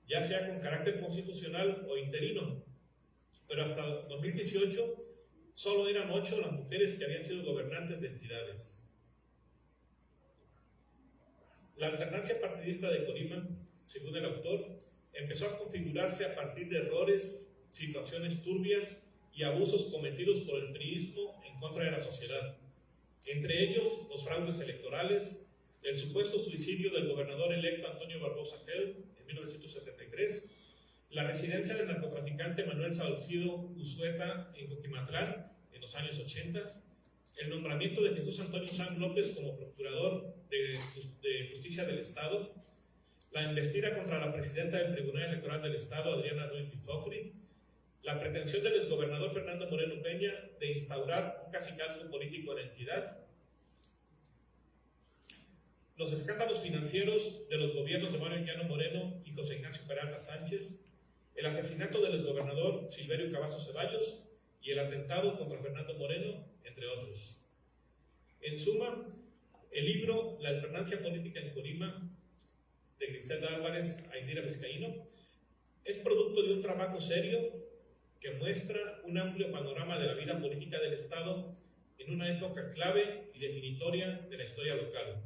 ya sea con carácter constitucional o interino, pero hasta 2018 solo eran 8 las mujeres que habían sido gobernantes de entidades. La alternancia partidista de Colima, según el autor, empezó a configurarse a partir de errores, situaciones turbias y abusos cometidos por el priismo en contra de la sociedad, entre ellos los fraudes electorales, el supuesto suicidio del gobernador electo Antonio Barbosa Gel en 1973, la residencia del narcotraficante Manuel Salcido Usueta en Coquimatlán en los años 80, el nombramiento de Jesús Antonio Sam López como procurador de Justicia del Estado, la embestida contra la presidenta del Tribunal Electoral del Estado, Adriana Ruiz Bifocri, la pretensión del exgobernador Fernando Moreno Peña de instaurar un cacicazgo político en la entidad, los escándalos financieros de los gobiernos de Mario Llano Moreno y José Ignacio Peralta Sánchez, el asesinato del exgobernador Silverio Cavazos Ceballos y el atentado contra Fernando Moreno, entre otros. En suma, el libro La alternancia política en Colima, de Griselda Álvarez a Indira Vizcaíno, es producto de un trabajo serio que muestra un amplio panorama de la vida política del Estado en una época clave y definitoria de la historia local.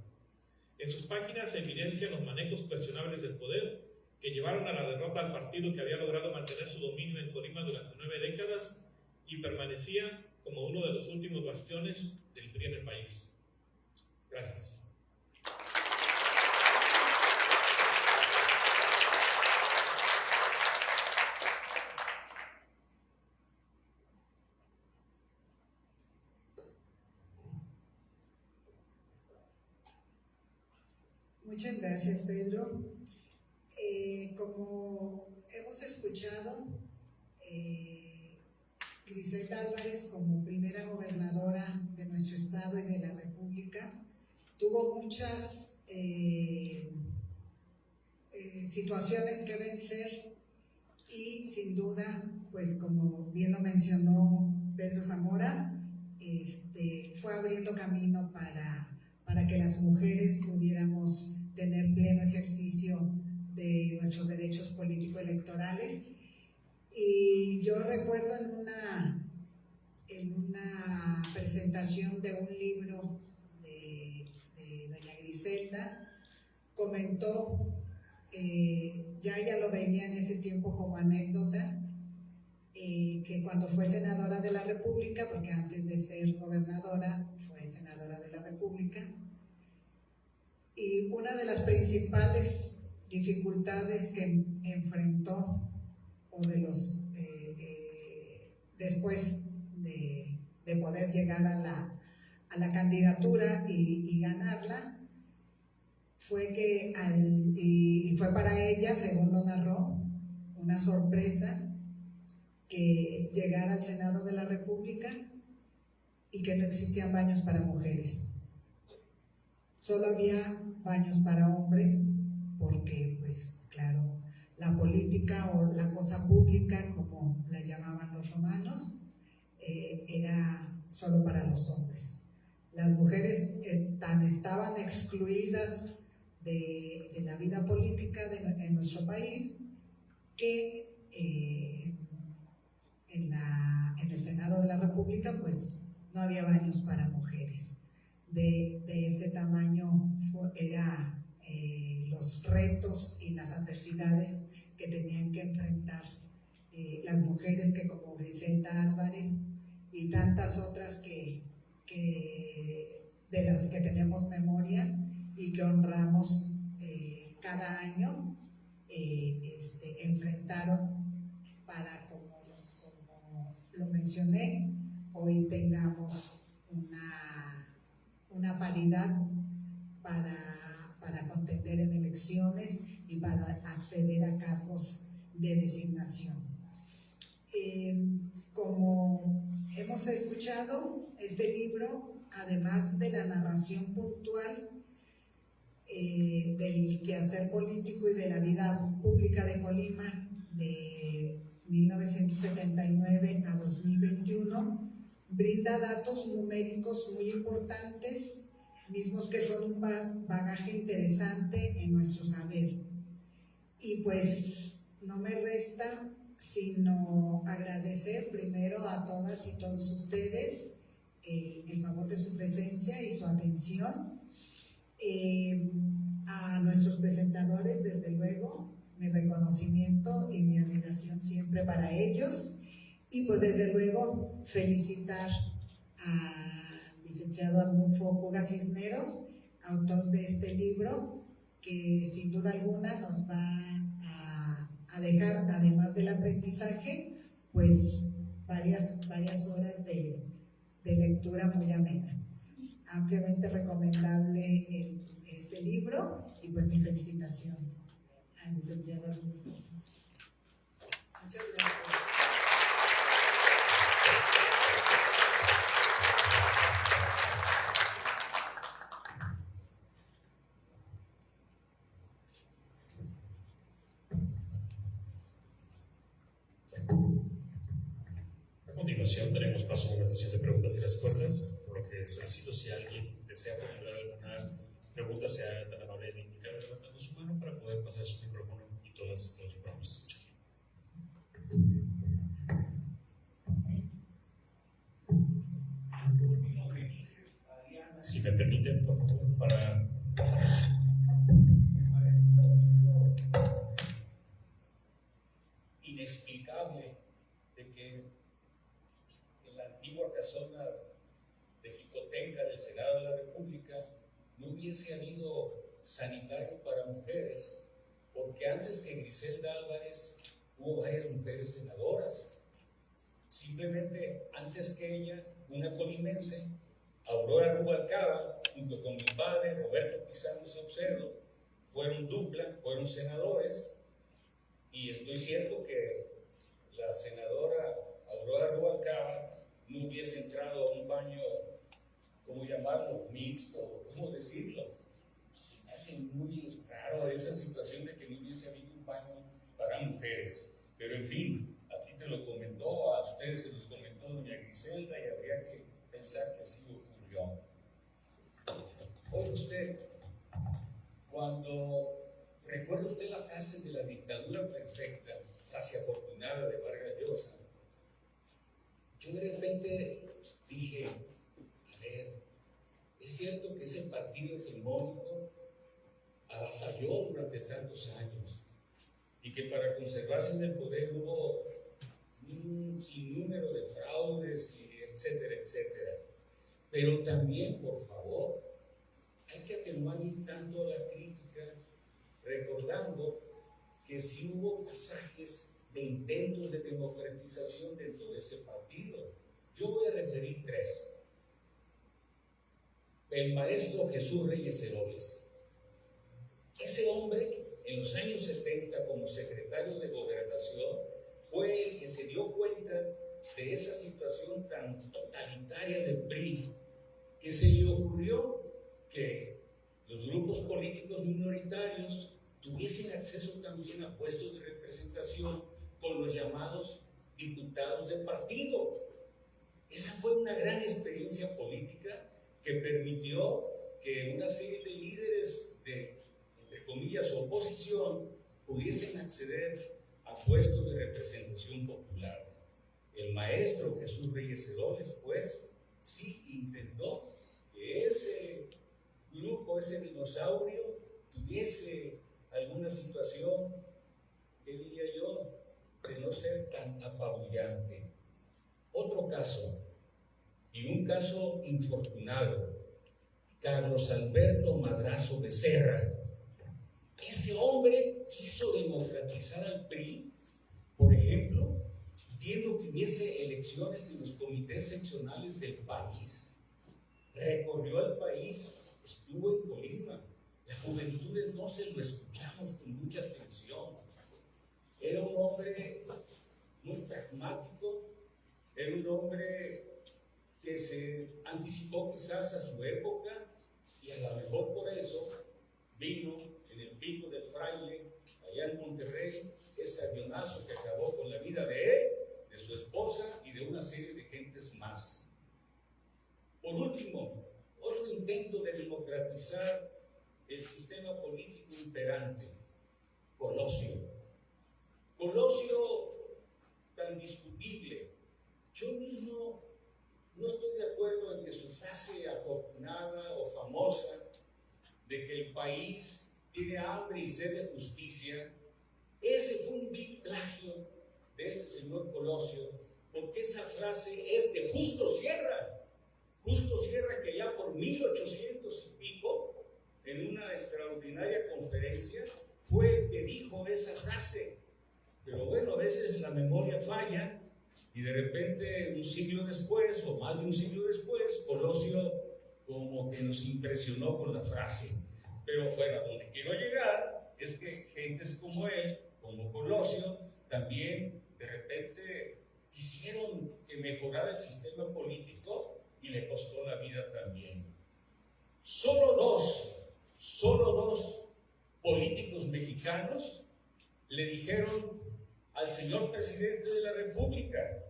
En sus páginas se evidencian los manejos cuestionables del poder que llevaron a la derrota al partido que había logrado mantener su dominio en Colima durante 9 décadas y permanecía como uno de los últimos bastiones del PRI en el país. Gracias. Muchas gracias, Pedro. Como hemos escuchado, Griselda Álvarez, como primera gobernadora de nuestro estado y de la República, tuvo muchas situaciones que vencer y sin duda, pues como bien lo mencionó Pedro Zamora, fue abriendo camino para que las mujeres pudiéramos tener pleno ejercicio de nuestros derechos político-electorales. Y yo recuerdo en una presentación de un libro de doña Griselda, comentó, ya ella lo veía en ese tiempo como anécdota, que cuando fue senadora de la República, porque antes de ser gobernadora fue senadora de la República, y una de las principales dificultades que enfrentó, o de los después de poder llegar a la candidatura y ganarla, fue que y fue para ella, según lo narró, una sorpresa que llegara al Senado de la República y que no existían baños para mujeres. Solo había baños para hombres, porque, pues, claro, la política o la cosa pública, como la llamaban los romanos, era solo para los hombres. Las mujeres tan estaban excluidas de la vida política en nuestro país que en el Senado de la República, pues, no había baños para mujeres. De ese tamaño eran los retos y las adversidades que tenían que enfrentar las mujeres que, como Griselda Álvarez y tantas otras de las que tenemos memoria y que honramos cada año, enfrentaron para, como lo mencioné, hoy tengamos una paridad para contender en elecciones y para acceder a cargos de designación. Como hemos escuchado, este libro además de la narración puntual del quehacer político y de la vida pública de Colima de 1979 a 2021, brinda datos numéricos muy importantes, mismos que son un bagaje interesante en nuestro saber. Y pues no me resta sino agradecer primero a todas y todos ustedes el favor de su presencia y su atención. A nuestros presentadores, desde luego, mi reconocimiento y mi admiración siempre para ellos. Y pues desde luego felicitar al licenciado Arnulfo Puga Cisneros, autor de este libro, que sin duda alguna nos va a dejar, además del aprendizaje, pues varias horas de lectura muy amena. Ampliamente recomendable este libro y pues mi felicitación al licenciado Arnulfo. Muchas gracias. A continuación daremos paso a una sesión de preguntas y respuestas, por lo que solicito si alguien desea formular alguna pregunta, sea tan amable de indicar levantando su mano para poder pasar su micrófono y todos podamos escuchar. Si me permiten, por favor, para esta mesa. Inexplicable de que en la antigua casona de Jicotenca del Senado de la República no hubiese habido sanitario para mujeres, porque antes que Griselda Álvarez hubo varias mujeres senadoras. Simplemente antes que ella, una colimense, Aurora Rubalcaba, junto con mi padre, Roberto Pizarro Saucedo, fueron dupla, fueron senadores, y estoy cierto que la senadora Aurora Rubalcaba no hubiese entrado a un baño, ¿cómo llamarlo? Mixto, ¿cómo decirlo? Se me hace muy raro esa situación de que no hubiese habido un baño para mujeres. Pero en fin, a ti te lo comentó, a ustedes se los comentó doña Griselda y habría que pensar que así ocurrió. Oye usted, cuando recuerda usted la frase de la dictadura perfecta, frase afortunada de Vargas Llosa, yo de repente dije, a ver, es cierto que ese partido hegemónico avasalló durante tantos años y que para conservarse en el poder hubo un sinnúmero de fraudes, y etcétera, etcétera. Pero también, por favor, hay que atenuar un tanto la crítica, recordando que sí hubo pasajes de intentos de democratización dentro de ese partido. Yo voy a referir tres. El maestro Jesús Reyes Heroles. Ese hombre, en los años 70, como secretario de Gobernación, fue el que se dio cuenta de esa situación tan totalitaria del PRI, que se le ocurrió que los grupos políticos minoritarios tuviesen acceso también a puestos de representación con los llamados diputados de partido. Esa fue una gran experiencia política que permitió que una serie de líderes de, entre comillas, oposición pudiesen acceder a puestos de representación popular. El maestro Jesús Reyes Heroles, pues, sí intentó que ese grupo, ese dinosaurio, tuviese alguna situación, que diría yo, de no ser tan apabullante. Otro caso, y un caso infortunado, Carlos Alberto Madrazo Becerra. Ese hombre quiso democratizar al PRI, por ejemplo, pidiendo que hubiese elecciones en los comités seccionales del país. Recorrió el país, estuvo en Colima. La juventud entonces lo escuchamos con mucha atención. Era un hombre muy pragmático, era un hombre que que se anticipó quizás a su época y a lo mejor por eso vino en el pico del Fraile, allá en Monterrey, ese avionazo que acabó con la vida de él, de su esposa y de una serie de gentes más. Por último, otro intento de democratizar el sistema político imperante, Colosio. Colosio tan discutible. Yo mismo no estoy de acuerdo en que su frase afortunada o famosa de que el país tiene hambre y sed de justicia, ese fue un vil plagio de este señor Colosio, porque esa frase es de Justo Sierra. Justo Sierra, que ya por 1800 y pico, en una extraordinaria conferencia, fue el que dijo esa frase. Pero bueno, a veces la memoria falla y de repente un siglo después, o más de un siglo después, Colosio como que nos impresionó con la frase. Pero bueno, a donde quiero llegar es que gentes como él, como Colosio, también de repente quisieron que mejorara el sistema político y le costó la vida también. Solo dos políticos mexicanos le dijeron al señor presidente de la República: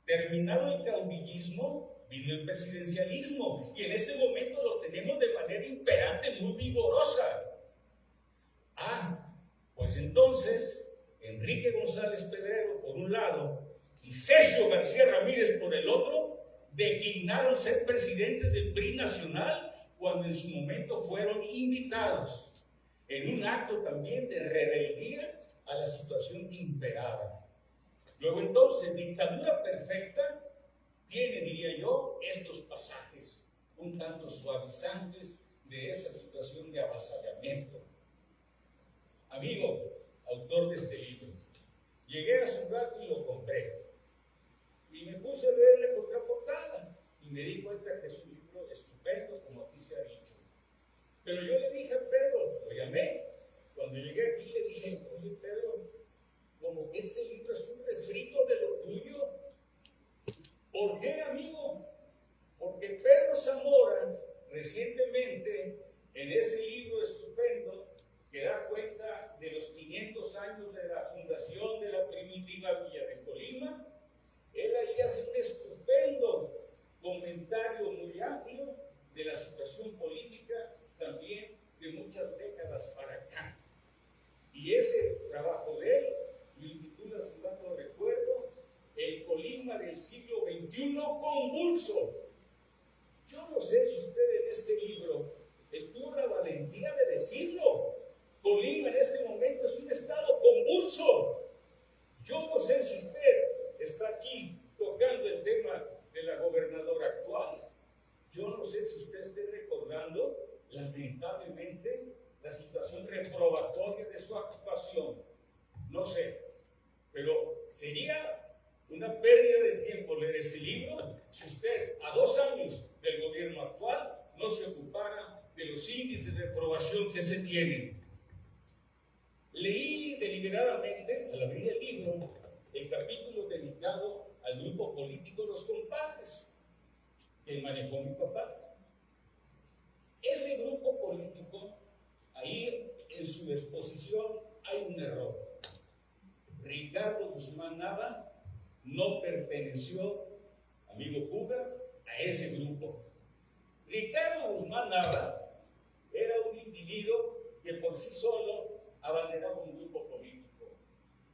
terminado el caudillismo, vino el presidencialismo, y en este momento lo tenemos de manera imperante, muy vigorosa. Pues entonces, Enrique González Pedrero por un lado y Sergio García Ramírez por el otro, declinaron ser presidentes del PRI nacional cuando en su momento fueron invitados en un acto también de rebeldía a la situación que imperaba. Luego entonces, Dictadura Perfecta tiene, diría yo, estos pasajes un tanto suavizantes de esa situación de avasallamiento. Amigo, autor de este libro, llegué a su rato y lo compré. Y me puse a leer la contraportada y me di cuenta que es un libro estupendo, como aquí se ha dicho. Pero yo le dije a Pedro, lo llamé, cuando llegué aquí le dije: oye Pedro, como que este libro es un refrito de lo tuyo. ¿Por qué, amigo? Porque Pedro Zamora recientemente, en ese libro estupendo que da cuenta de los 500 años de la fundación de la primitiva Villa de Colima, él ahí hace un estupendo comentario muy amplio de la situación política también de muchas décadas para acá. Y ese trabajo de él lo intitula, si mal no recuerdo, El Colima del siglo XXI convulso. Yo no sé si usted en este libro tuvo la valentía de decirlo. Colima en este momento es un estado convulso. Yo no sé si usted está aquí tocando el tema de la gobernadora actual. Yo no sé si usted esté recordando, lamentablemente, la situación reprobatoria de su actuación. No sé, pero sería una pérdida de tiempo leer ese libro si usted, a 2 años del gobierno actual, no se ocupara de los índices de reprobación que se tienen. Leí deliberadamente, al abrir el libro, el capítulo dedicado al grupo político Los Compadres, que manejó mi papá. Ese grupo político, ahí en su exposición hay un error. Ricardo Guzmán Nava no perteneció, amigo Puga, a ese grupo. Ricardo Guzmán Nava era un individuo que por sí solo abanderaba un grupo político,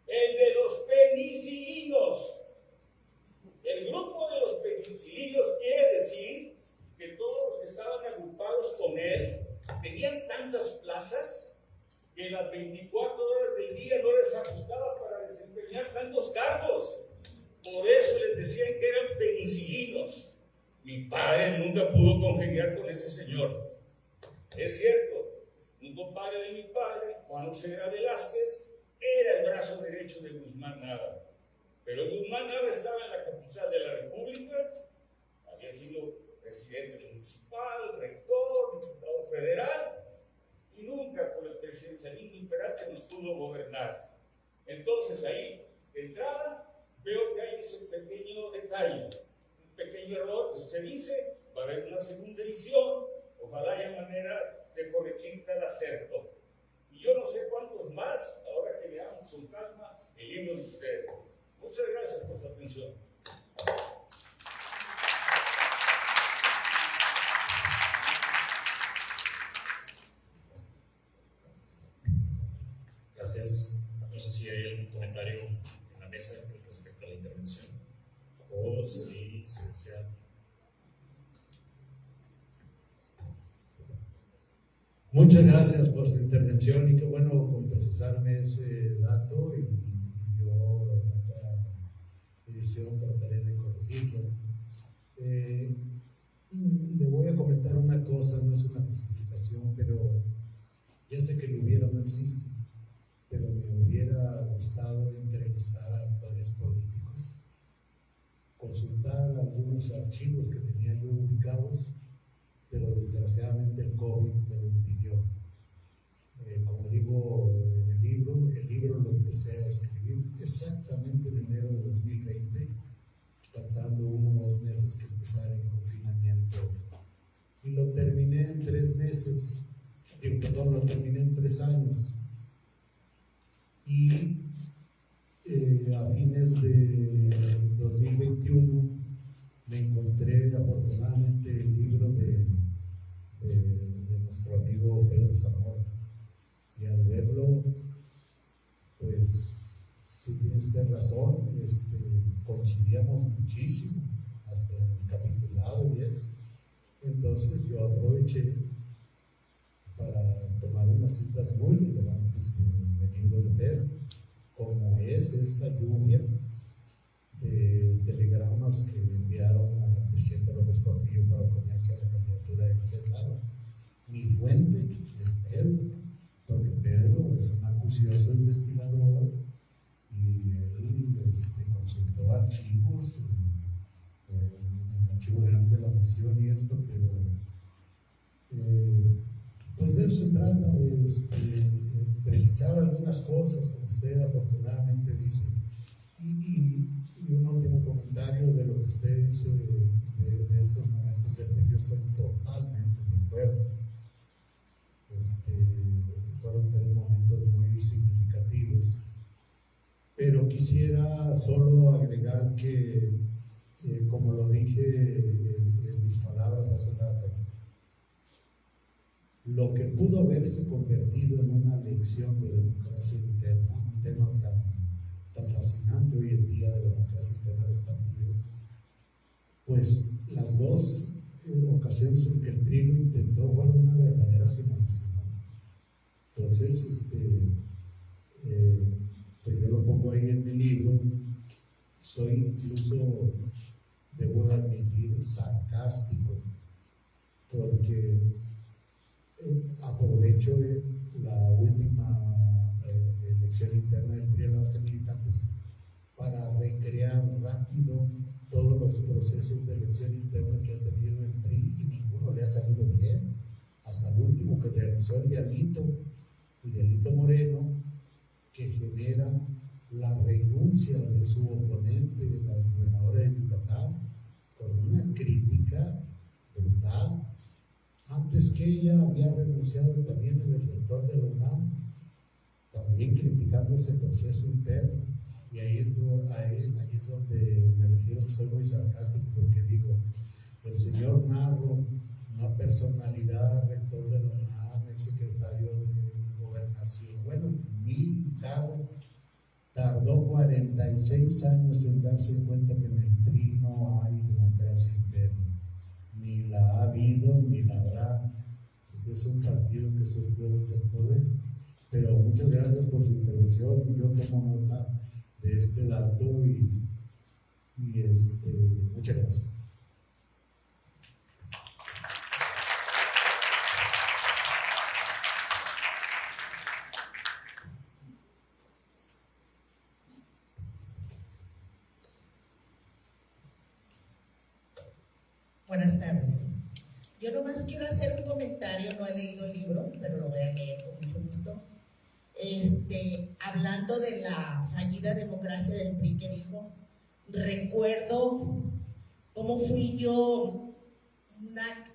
el de los penicilinos. El grupo de los penicilinos quiere decir que todos los que estaban agrupados con él tenían tantas plazas que las 24 horas del día no les ajustaba para desempeñar tantos cargos. Por eso les decían que eran penicilinos. Mi padre nunca pudo congeniar con ese señor. Es cierto, un compadre de mi padre, Juan Oseguera Velázquez, era el brazo derecho de Guzmán Nava. Pero Guzmán Nava estaba en la capital de la República, había sido presidente municipal, rector, diputado federal, y nunca por el presidencialismo imperante nos pudo gobernar. Entonces ahí, de entrada, veo que hay ese pequeño detalle, un pequeño error que usted dice, va a haber una segunda edición, ojalá haya manera de corregir cada acerto. Y yo no sé cuántos más, ahora que leamos con calma el libro de ustedes. Muchas gracias por su atención. Gracias. No sé si hay algún comentario en la mesa respecto a la intervención o si se desea. Muchas gracias por su intervención y qué bueno con precisarme ese dato y yo en otra edición trataré de corregirlo. Le voy a comentar una cosa, no es una justificación, pero ya sé que lo hubiera no existe, pero me hubiera gustado entrevistar a actores políticos, consultar algunos archivos que tenía yo ubicados, pero desgraciadamente el COVID me lo impidió. Como digo en el libro lo empecé a escribir exactamente en enero de 2020, faltando 1 o 2 meses que empezara el confinamiento. Y lo terminé en 3 meses, lo terminé en 3 años. Y a fines de 2021 me encontré afortunadamente el libro de nuestro amigo Pedro Zamora, y al verlo, pues sí tienes que razón, coincidíamos muchísimo, hasta en el capitulado y eso. Entonces yo aproveché para tomar unas citas muy relevantes del libro de Pedro, como es esta lluvia de telegramas que enviaron al presidente López Portillo para oponerse a la candidatura de José Claro. Mi fuente es Pedro, porque Pedro es un acucioso investigador y él consultó archivos, el Archivo Grande de la Nación y esto, pero pues de eso se trata, de precisar algunas cosas, como usted afortunadamente dice. Y un último comentario de lo que usted dice de estos momentos del que yo estoy totalmente de acuerdo. Fueron 3 momentos muy significativos, pero quisiera solo agregar que, como lo dije en mis palabras hace rato, lo que pudo haberse convertido en una lección de democracia interna, un tema tan fascinante hoy en día de democracia interna de los partidos, pues las 2 ocasiones en que el PRI lo intentó fueron una verdadera simulación. Entonces, pues yo lo pongo ahí en mi libro, soy incluso, debo de admitir, sarcástico, porque aprovecho la última elección interna del PRI a la base militantes para recrear rápido todos los procesos de elección interna que ha tenido el PRI y ninguno le ha salido bien, hasta el último que realizó el Dialito Moreno, que genera la renuncia de su oponente, la gobernadora de Yucatán, con una crítica brutal. Antes que ella había renunciado también el rector de la UNAM, también criticando ese proceso interno. Y ahí es donde me refiero que soy muy sarcástico, porque digo, el señor Narro, una personalidad, rector de la UNAM, exsecretario de Gobernación, bueno, militar, tardó 46 años en darse cuenta que en el PRI no hay democracia interna, ni la ha habido, ni la habrá, porque es un partido que surgió desde el poder. Pero muchas gracias por su intervención, y yo tomo nota de este dato y muchas gracias. Buenas tardes. Yo nomás quiero hacer un comentario, no he leído el libro, pero lo voy a leer con mucho gusto. Hablando de la fallida democracia del PRI que dijo, recuerdo cómo fui yo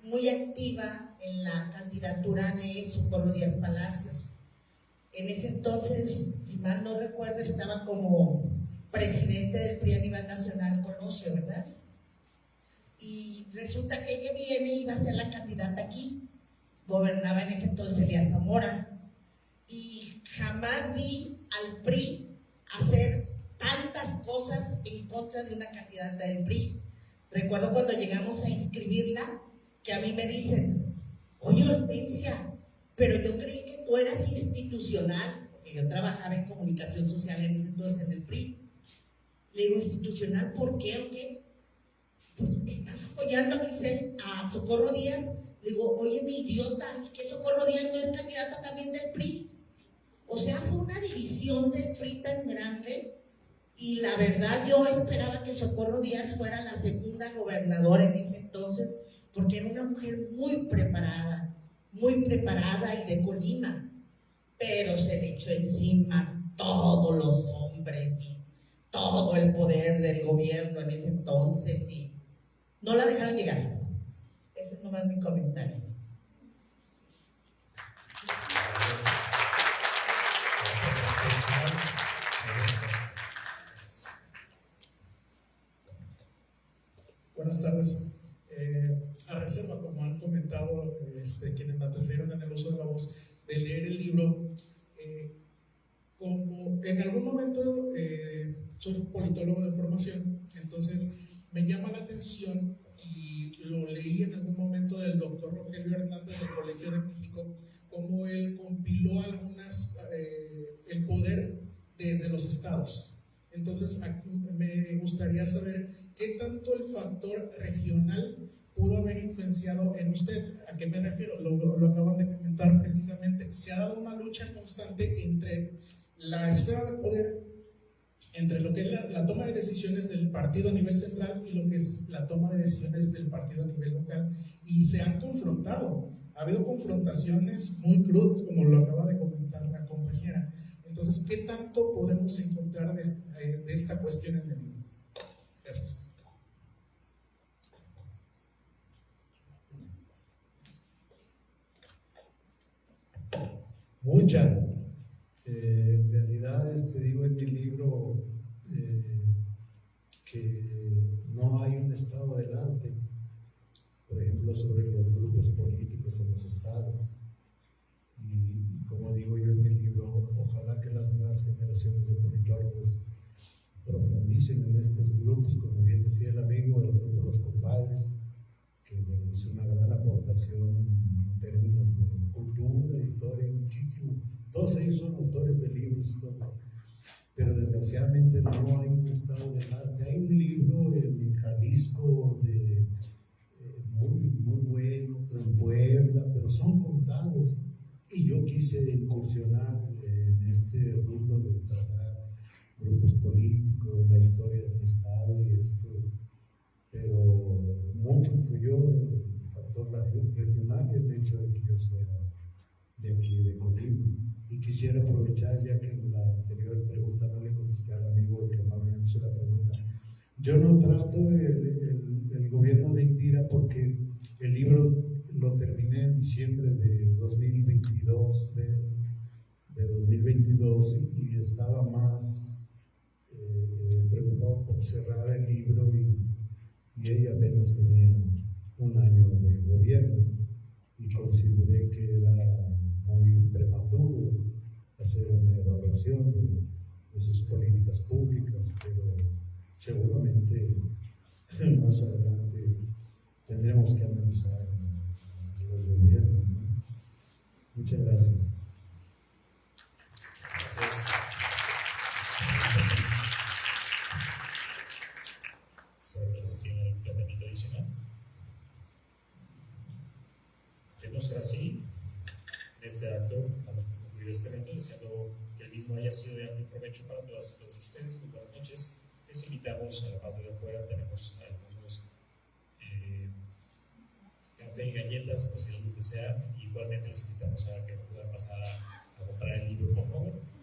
muy activa en la candidatura de Socorro Díaz Palacios. En ese entonces, si mal no recuerdo, estaba como presidente del PRI a nivel nacional Colosio, ¿verdad? Y resulta que ella viene y iba a ser la candidata aquí. Gobernaba en ese entonces Elías Zamora. Y jamás vi al PRI hacer tantas cosas en contra de una candidata del PRI. Recuerdo cuando llegamos a inscribirla, que a mí me dicen, oye Hortensia, pero yo creí que tú eras institucional, porque yo trabajaba en comunicación social en ese entonces en el PRI. Le digo, ¿institucional por qué o qué? Pues estás apoyando a Socorro Díaz. Le digo, oye mi idiota, ¿y que Socorro Díaz no es candidata también del PRI? O sea, fue una división del PRI tan grande. Y la verdad, yo esperaba que Socorro Díaz fuera la segunda gobernadora en ese entonces, porque era una mujer muy preparada y de Colima, pero se le echó encima todos los hombres y todo el poder del gobierno en ese entonces y no la dejaron llegar. Ese es nomás mi comentario. Buenas tardes. A reserva, como han comentado quienes me antecedieron en el uso de la voz, de leer el libro, como en algún momento soy politólogo de formación, entonces me llama la atención y lo leí en algún momento del doctor Rogelio Hernández del Colegio de México, cómo él compiló el poder desde los estados. Entonces, aquí me gustaría saber qué tanto el factor regional pudo haber influenciado en usted. ¿A qué me refiero? Lo acaban de comentar precisamente. Se ha dado una lucha constante entre la esfera de poder, entre lo que es la toma de decisiones del partido a nivel central y lo que es la toma de decisiones del partido a nivel local, y se han confrontado. Ha habido confrontaciones muy crudas, como lo acaba de comentar la compañera. Entonces, ¿qué tanto podemos encontrar de esta cuestión en el libro? Gracias. Mucha. En realidad, digo en mi libro que no hay un estado del arte, por ejemplo, sobre los grupos políticos en los estados. Y como digo yo en mi libro, ojalá que las nuevas generaciones de politólogos profundicen en estos grupos, como bien decía el amigo, el grupo de los compadres, que hizo una gran aportación en términos de cultura, historia, muchísimo. Todos ellos son autores de libros, pero desgraciadamente no hay un estado del arte. Hay un libro en Jalisco muy bueno, otro en Puebla, pero son contados. Y yo quise incursionar en este rubro de tratar grupos políticos, la historia del Estado y esto, pero mucho influyó el factor regional y el hecho de que yo sea de aquí, de Colima. Y quisiera aprovechar, ya que en la anterior pregunta no le contesté al amigo que me hizo la pregunta. Yo no trato el gobierno de Indira porque el libro lo terminé en diciembre de 2022, de 2022 y estaba más preocupado por cerrar el libro y ella apenas tenía un año de gobierno y consideré que era muy prematuro hacer una evaluación de sus políticas públicas, pero seguramente más adelante tendremos que analizar los gobiernos, ¿no? Muchas gracias. Gracias. ¿Sabes que tiene un planteamiento adicional? De no ser así, en este acto vamos a concluir este evento deseando que el mismo haya sido de amplio provecho para todas y todos ustedes. Muy buenas noches. Les invitamos a la parte de afuera, tenemos algunos café y galletas, por si alguien desea. Igualmente les invitamos a que puedan pasar a comprar el libro, por favor.